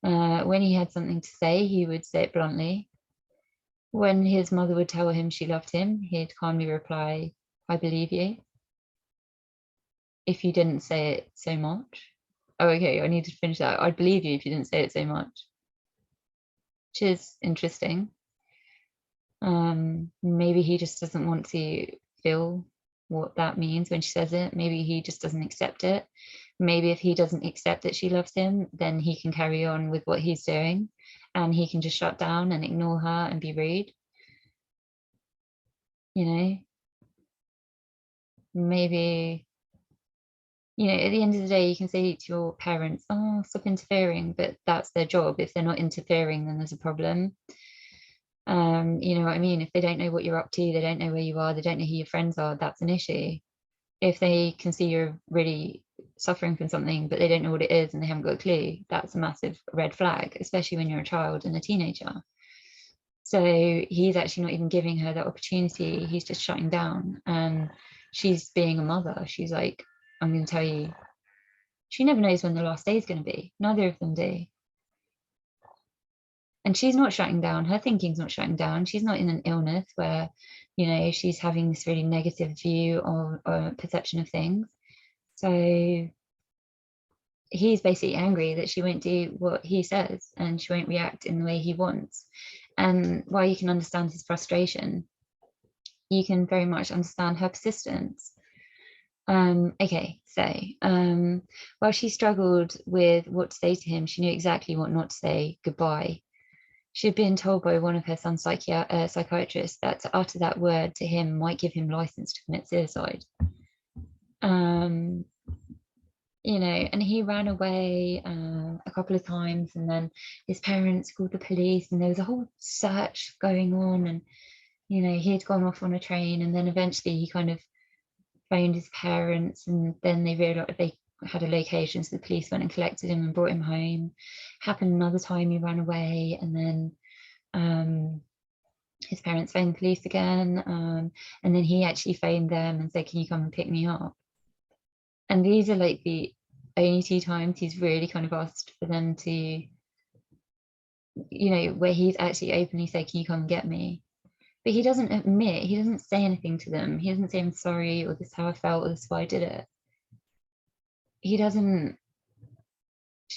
When he had something to say, he would say it bluntly. When his mother would tell him she loved him, he'd calmly reply, "I believe you, if you didn't say it so much." Oh, okay, I need to finish that. "I'd believe you if you didn't say it so much," which is interesting. Maybe he just doesn't want to feel what that means when she says it. Maybe he just doesn't accept it. Maybe if he doesn't accept that she loves him, then he can carry on with what he's doing, and he can just shut down and ignore her and be rude. Maybe, at the end of the day, you can say to your parents, "Oh, stop interfering," but that's their job. If they're not interfering, then there's a problem. You know what I mean? If they don't know what you're up to, they don't know where you are, they don't know who your friends are, that's an issue. If they can see you're really suffering from something, but they don't know what it is and they haven't got a clue, that's a massive red flag, especially when you're a child and a teenager. So he's actually not even giving her that opportunity. He's just shutting down. And she's being a mother. She's like, "I'm going to tell you." She never knows when the last day is going to be. Neither of them do. And she's not shutting down. Her thinking's not shutting down. She's not in an illness where, she's having this really negative view or perception of things. So he's basically angry that she won't do what he says and she won't react in the way he wants. And while you can understand his frustration, you can very much understand her persistence. Okay, so while she struggled with what to say to him, she knew exactly what not to say: goodbye. She had been told by one of her son's psychiatrists that to utter that word to him might give him license to commit suicide. And he ran away a couple of times, and then his parents called the police, and there was a whole search going on, and he had gone off on a train, and then eventually he kind of phoned his parents, and then they realized they had a location, so the police went and collected him and brought him home. Happened another time, he ran away, and then his parents phoned the police again, and then he actually phoned them and said, "Can you come and pick me up?" And these are like the only two times he's really kind of asked for them to, where he's actually openly said, "Can you come and get me?" But he doesn't admit, he doesn't say anything to them. He doesn't say, "I'm sorry," or "This is how I felt," or "This is why I did it." He doesn't,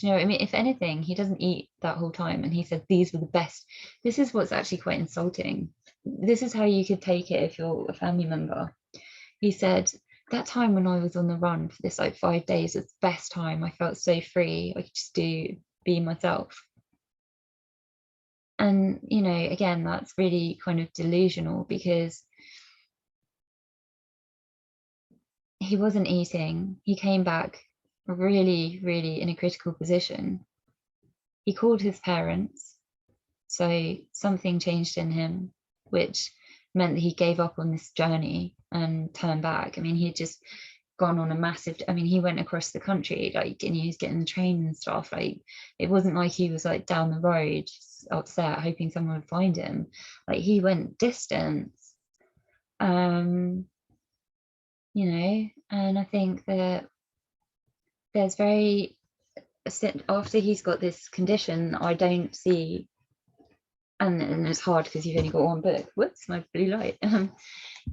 I mean, if anything, he doesn't eat that whole time. And he said, "These were the best." This is what's actually quite insulting. This is how you could take it if you're a family member. He said, "That time when I was on the run for this like 5 days was the best time. I felt so free. I could just be myself." And, again, that's really kind of delusional, because he wasn't eating. He came back really, really in a critical position. He called his parents. So something changed in him, which meant that he gave up on this journey and turned back. I mean, he had just gone on a massive, he went across the country, like, and he was getting the train and stuff. Like, it wasn't like he was like down the road upset hoping someone would find him. Like, he went distance. And I think that there's after he's got this condition, I don't see, and it's hard because you've only got one book. Whoops, my blue light.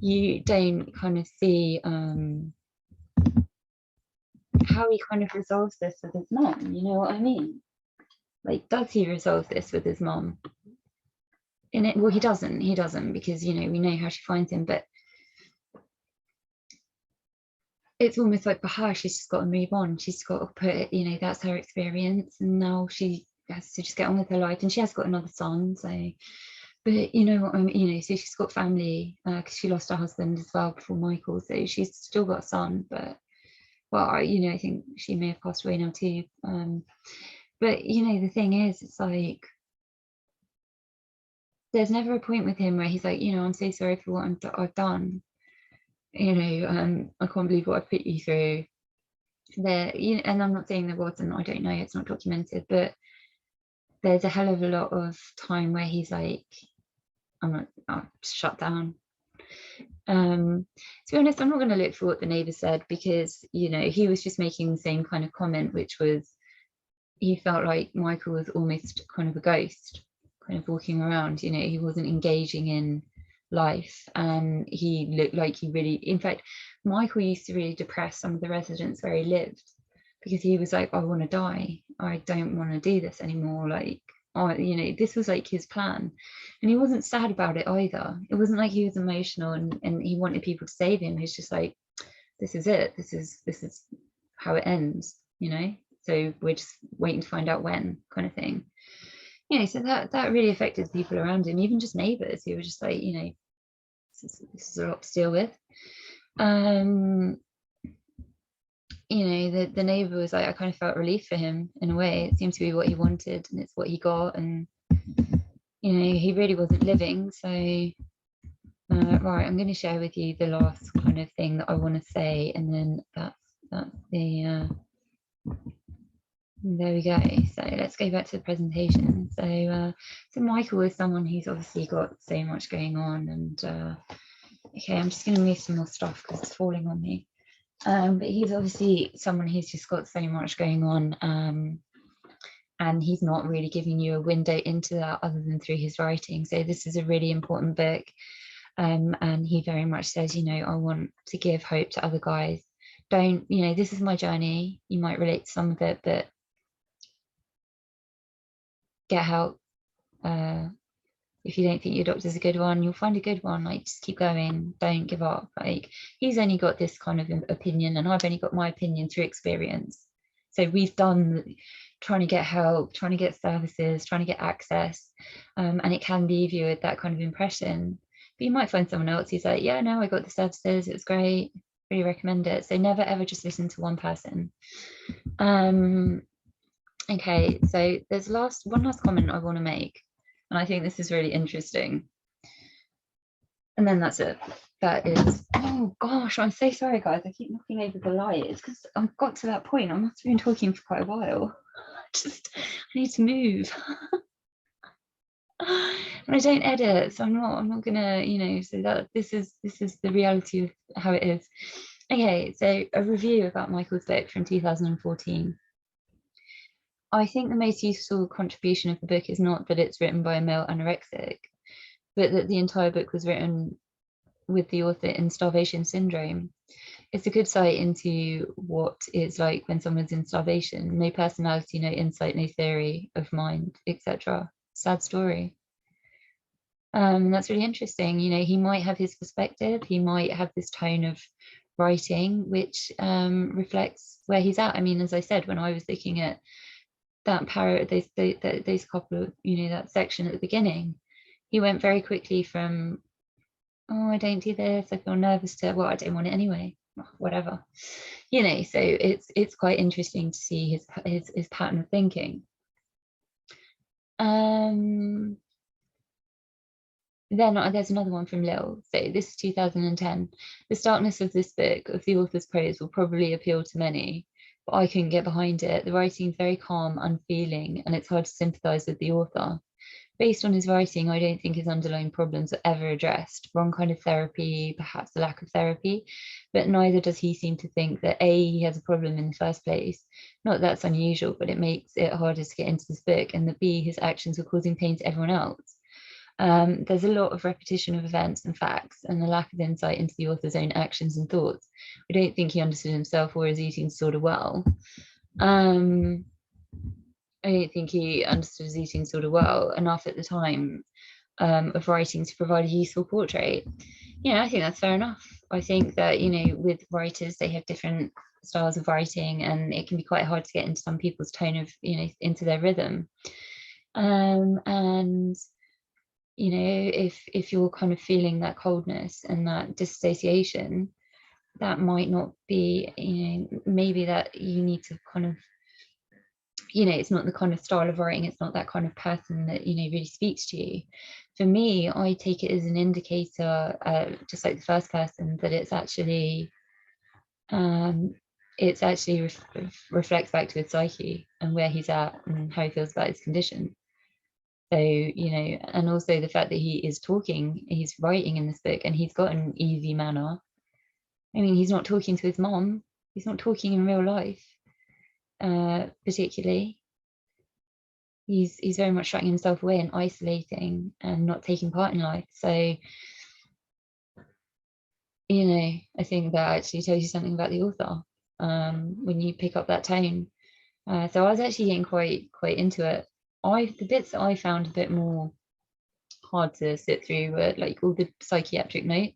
You don't kind of see how he kind of resolves this with his mom. You know what I mean? Like, does he resolve this with his mom? in it. Well, he doesn't, because, you know, we know how she finds him, but it's almost like for her, she's just got to move on. She's got to put it, you know, that's her experience, and now she has to just get on with her life. And she has got another son, so, but you know what I mean, you know, so she's got family, because she lost her husband as well before Michael, so she's still got a son, but, well, you know, I think she may have passed away now too. But you know, the thing is, it's like there's never a point with him where he's like, you know, I'm so sorry for what I've done. You know, I can't believe what I've put you through. There, you know, and I'm not saying there wasn't. I don't know. It's not documented, but there's a hell of a lot of time where he's like, I'm shut down. To be honest, I'm not going to look for what the neighbour said, because, you know, he was just making the same kind of comment, which was he felt like Michael was almost kind of a ghost, kind of walking around. You know, he wasn't engaging in life, and he looked like he really, in fact, Michael used to really depress some of the residents where he lived, because he was like, I want to die, I don't want to do this anymore, like, oh, you know, this was like his plan. And he wasn't sad about it either. It wasn't like he was emotional and he wanted people to save him. He's just like, this is it, this is how it ends, you know, so we're just waiting to find out when, kind of thing. You know, so that really affected people around him, even just neighbors who were just like, you know, this is a lot to deal with. You know, the neighbor was like, I kind of felt relief for him in a way. It seemed to be what he wanted, and it's what he got, and you know, he really wasn't living. So right, I'm going to share with you the last kind of thing that I want to say, and then that's the there we go. So let's go back to the presentation. So Michael is someone who's obviously got so much going on, and okay, I'm just going to move some more stuff because it's falling on me. But he's obviously someone who's just got so much going on, and he's not really giving you a window into that other than through his writing. So this is a really important book, and he very much says, you know, I want to give hope to other guys. Don't, you know, this is my journey. You might relate to some of it, but get help. If you don't think your doctor's a good one, you'll find a good one. Like, just keep going, don't give up. Like, he's only got this kind of opinion, and I've only got my opinion through experience. So we've done trying to get help, trying to get services, trying to get access, and it can leave you with that kind of impression. But you might find someone else who's like, yeah, no, I got the services, it was great, really recommend it. So never ever just listen to one person. Okay, so there's one last comment I want to make, and I think this is really interesting. And then that's it. That is, oh gosh, I'm so sorry, guys. I keep knocking over the light. It's because I've got to that point. I must have been talking for quite a while. I need to move. And I don't edit, so I'm not gonna, you know, so that this is the reality of how it is. Okay, so a review about Michael's book from 2014. I think the most useful contribution of the book is not that it's written by a male anorexic, but that the entire book was written with the author in starvation syndrome. It's a good sight into what it's like when someone's in starvation. No personality, no insight, no theory of mind, etc. Sad story. That's really interesting. You know, he might have his perspective, he might have this tone of writing which reflects where he's at. I mean, as I said, when I was looking at that those couple of, you know, that section at the beginning, he went very quickly from, oh, I don't do this, I feel nervous, to, well, I don't want it anyway, whatever, you know. So it's quite interesting to see his pattern of thinking. Then there's another one from Lil. So this is 2010. The starkness of this book, of the author's prose, will probably appeal to many, but I couldn't get behind it. The writing is very calm, unfeeling, and it's hard to sympathize with the author. Based on his writing, I don't think his underlying problems are ever addressed. Wrong kind of therapy, perhaps a lack of therapy, but neither does he seem to think that A, he has a problem in the first place. Not that that's unusual, but it makes it harder to get into this book, and that B, his actions were causing pain to everyone else. There's a lot of repetition of events and facts, and a lack of insight into the author's own actions and thoughts. I don't think he understood himself or his eating disorder well. I don't think he understood his eating disorder well enough at the time. of writing to provide a useful portrait. I think that's fair enough. I think that, with writers, they have different styles of writing, and it can be quite hard to get into some people's tone of, into their rhythm. And if you're kind of feeling that coldness and that dissociation, that might not be, maybe that you need to kind of, it's not the kind of style of writing, it's not that kind of person that, really speaks to you. For me, I take it as an indicator, just like the first person, that it's actually reflects back to his psyche and where he's at and how he feels about his condition. So, and also the fact that he's writing in this book, and he's got an easy manner. I mean, he's not talking to his mom. He's not talking in real life, particularly. He's very much shutting himself away and isolating and not taking part in life. So, I think that actually tells you something about the author, when you pick up that tone. So I was actually getting quite into it. The bits that I found a bit more hard to sit through were like all the psychiatric notes,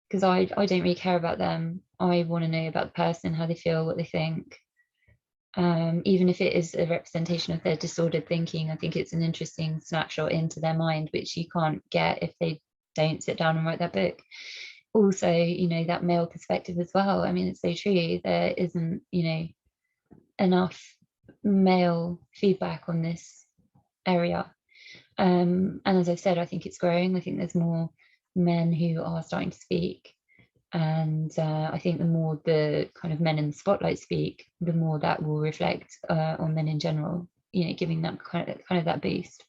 because I don't really care about them. I want to know about the person, how they feel, what they think. Even if it is a representation of their disordered thinking, I think it's an interesting snapshot into their mind, which you can't get if they don't sit down and write that book. Also, that male perspective as well. I mean, it's so true. There isn't, enough male feedback on this area. And as I've said, I think it's growing. I think there's more men who are starting to speak. And I think the more the kind of men in the spotlight speak, the more that will reflect on men in general, giving that kind of that boost.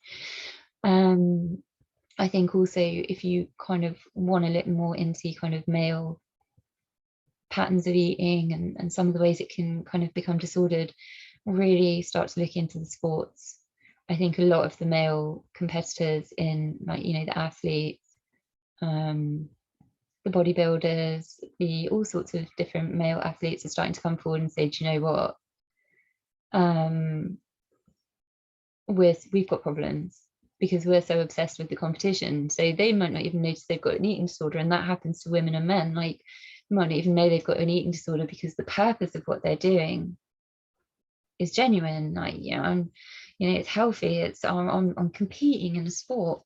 I think also, if you kind of want to look more into kind of male patterns of eating and some of the ways it can kind of become disordered, really start to look into the sports. I think a lot of the male competitors in, like, the athletes, the bodybuilders, all sorts of different male athletes are starting to come forward and say, do you know what? We've got problems because we're so obsessed with the competition. So they might not even notice they've got an eating disorder, and that happens to women and men. Like, you might not even know they've got an eating disorder because the purpose of what they're doing is genuine. Like, it's healthy. It's I'm competing in a sport.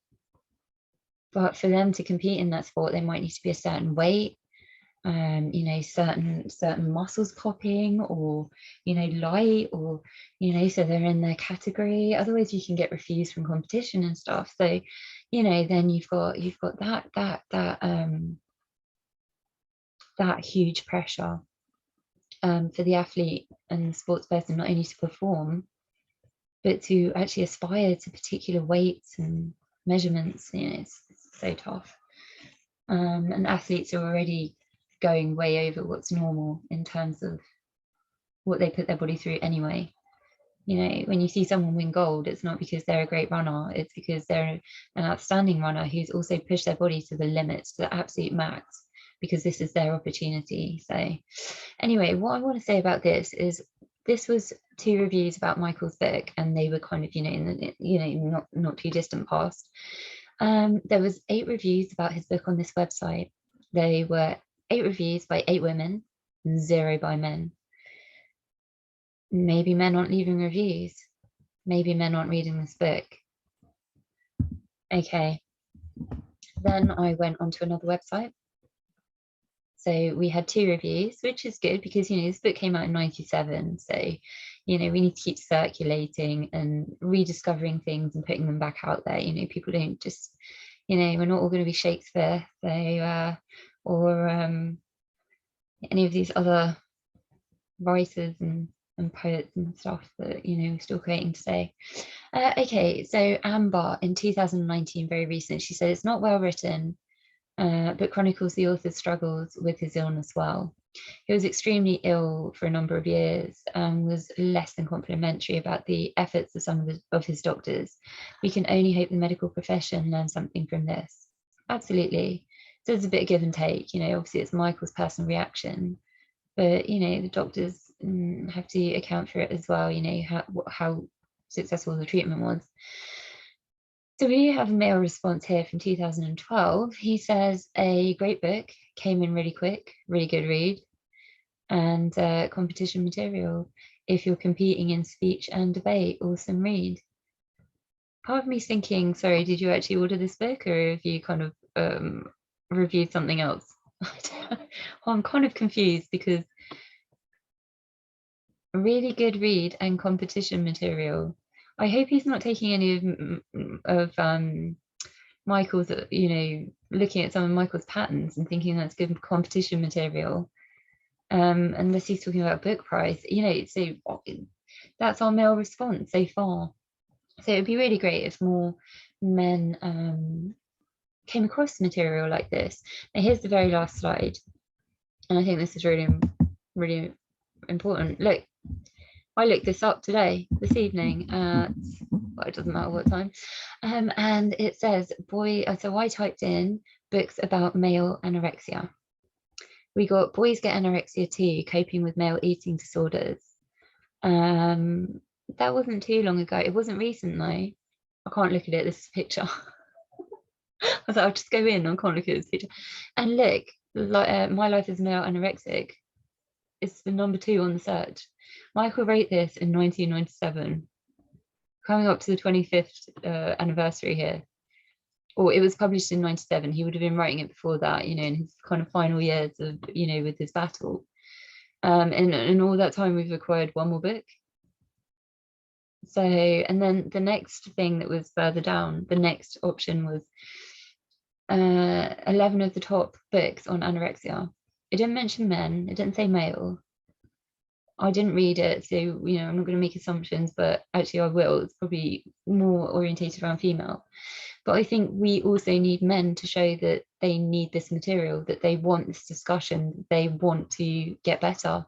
But for them to compete in that sport, they might need to be a certain weight, certain muscles popping, or light, or so they're in their category. Otherwise, you can get refused from competition and stuff. So, then you've got that huge pressure for the athlete and the sports person, not only to perform, but to actually aspire to particular weights and measurements. It's so tough. And athletes are already going way over what's normal in terms of what they put their body through anyway. When you see someone win gold, it's not because they're a great runner, it's because they're an outstanding runner who's also pushed their body to the limits, to the absolute max, because this is their opportunity. So anyway, what I want to say about this is, this was 2 reviews about Michael's book, and they were kind of, in the, not too distant past. There was 8 reviews about his book on this website. They were 8 reviews by 8 women, 0 by men. Maybe men aren't leaving reviews. Maybe men aren't reading this book. Okay. Then I went onto another website. So we had 2 reviews, which is good because, this book came out in 97. So, we need to keep circulating and rediscovering things and putting them back out there. People don't just, we're not all going to be Shakespeare, or any of these other writers and poets and stuff that, we're still creating today. Okay, so Amber in 2019, very recent, she said, it's not well written, but chronicles the author's struggles with his illness well. He was extremely ill for a number of years and was less than complimentary about the efforts of some of his doctors. We can only hope the medical profession learns something from this. Absolutely. So it's a bit of give and take. Obviously it's Michael's personal reaction, but the doctors have to account for it as well. How successful the treatment was. So we have a mail response here from 2012. He says, a great book, came in really quick, really good read, and competition material. If you're competing in speech and debate, awesome read. Part of me's thinking, sorry, did you actually order this book, or have you kind of reviewed something else? Well, I'm kind of confused, because really good read and competition material. I hope he's not taking any of Michael's, looking at some of Michael's patterns and thinking that's good competition material. Unless he's talking about book price, so that's our male response so far. So it'd be really great if more men came across material like this. Now here's the very last slide, and I think this is really, really important. Look, I looked this up this evening at, well, it doesn't matter what time, and it says so I typed in books about male anorexia. We got Boys Get Anorexia Too, Coping with Male Eating Disorders. That wasn't too long ago. It wasn't recent though. I can't look at it. This is a picture. I was like, I'll just go in. I can't look at this picture. And look, like My Life as Male Anorexic is the #2 on the search. Michael wrote this in 1997, coming up to the 25th anniversary here. Or it was published in 97. He would have been writing it before that, in his kind of final years of, with his battle. And in all that time, we've acquired one more book. So, and then the next thing that was further down, the next option was 11 of the top books on anorexia. It didn't mention men, it didn't say male. I didn't read it, so I'm not going to make assumptions, but actually I will. It's probably more orientated around female. But I think we also need men to show that they need this material, that they want this discussion, they want to get better.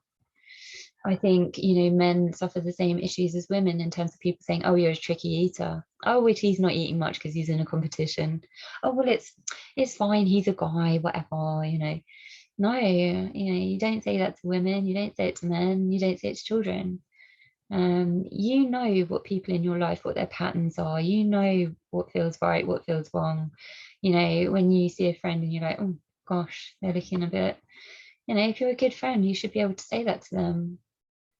I think, men suffer the same issues as women in terms of people saying, oh, you're a tricky eater. Oh, which he's not eating much because he's in a competition. Oh, well, it's fine. He's a guy, whatever, No, you don't say that to women. You don't say it to men. You don't say it to children. You know what people in your life, what their patterns are. You know what feels right, what feels wrong. When you see a friend and you're like, oh, gosh, they're looking a bit, if you're a good friend, you should be able to say that to them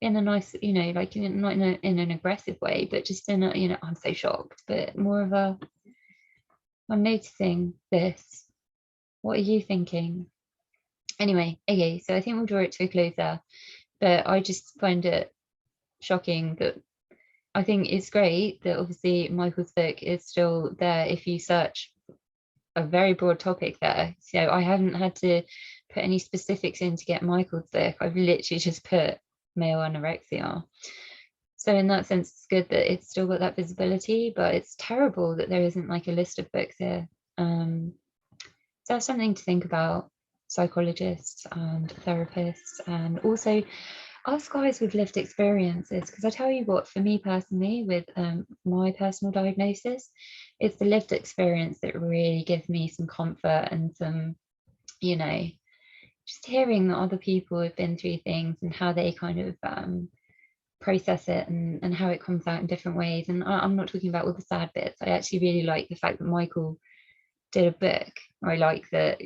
in a nice, like not in an aggressive way, but just in a, I'm so shocked, but more of a, I'm noticing this. What are you thinking? Anyway, okay, so I think we'll draw it to a close there, but I just find it shocking that I think it's great that obviously Michael's book is still there if you search a very broad topic there. So I haven't had to put any specifics in to get Michael's book. I've literally just put male anorexia. So in that sense, it's good that it's still got that visibility, but it's terrible that there isn't like a list of books here. So that's something to think about, psychologists and therapists, and also ask guys with lived experiences, because I tell you what, for me personally, with my personal diagnosis, it's the lived experience that really gives me some comfort and some, just hearing that other people have been through things and how they kind of process it and how it comes out in different ways. And I'm not talking about all the sad bits. I actually really like the fact that Michael did a book. I like that,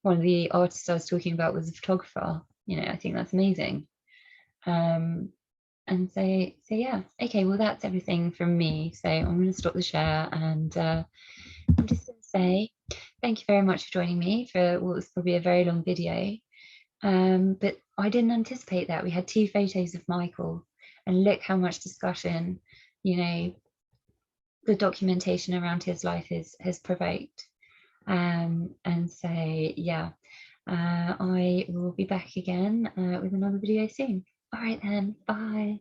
one of the artists I was talking about was a photographer. I think that's amazing. And so yeah, okay, well, that's everything from me. So I'm going to stop the share, and I'm just going to say thank you very much for joining me for what was probably a very long video. But I didn't anticipate that. We had 2 photos of Michael, and look how much discussion, the documentation around his life has provoked. And so yeah, I will be back again with another video soon. All right then, bye.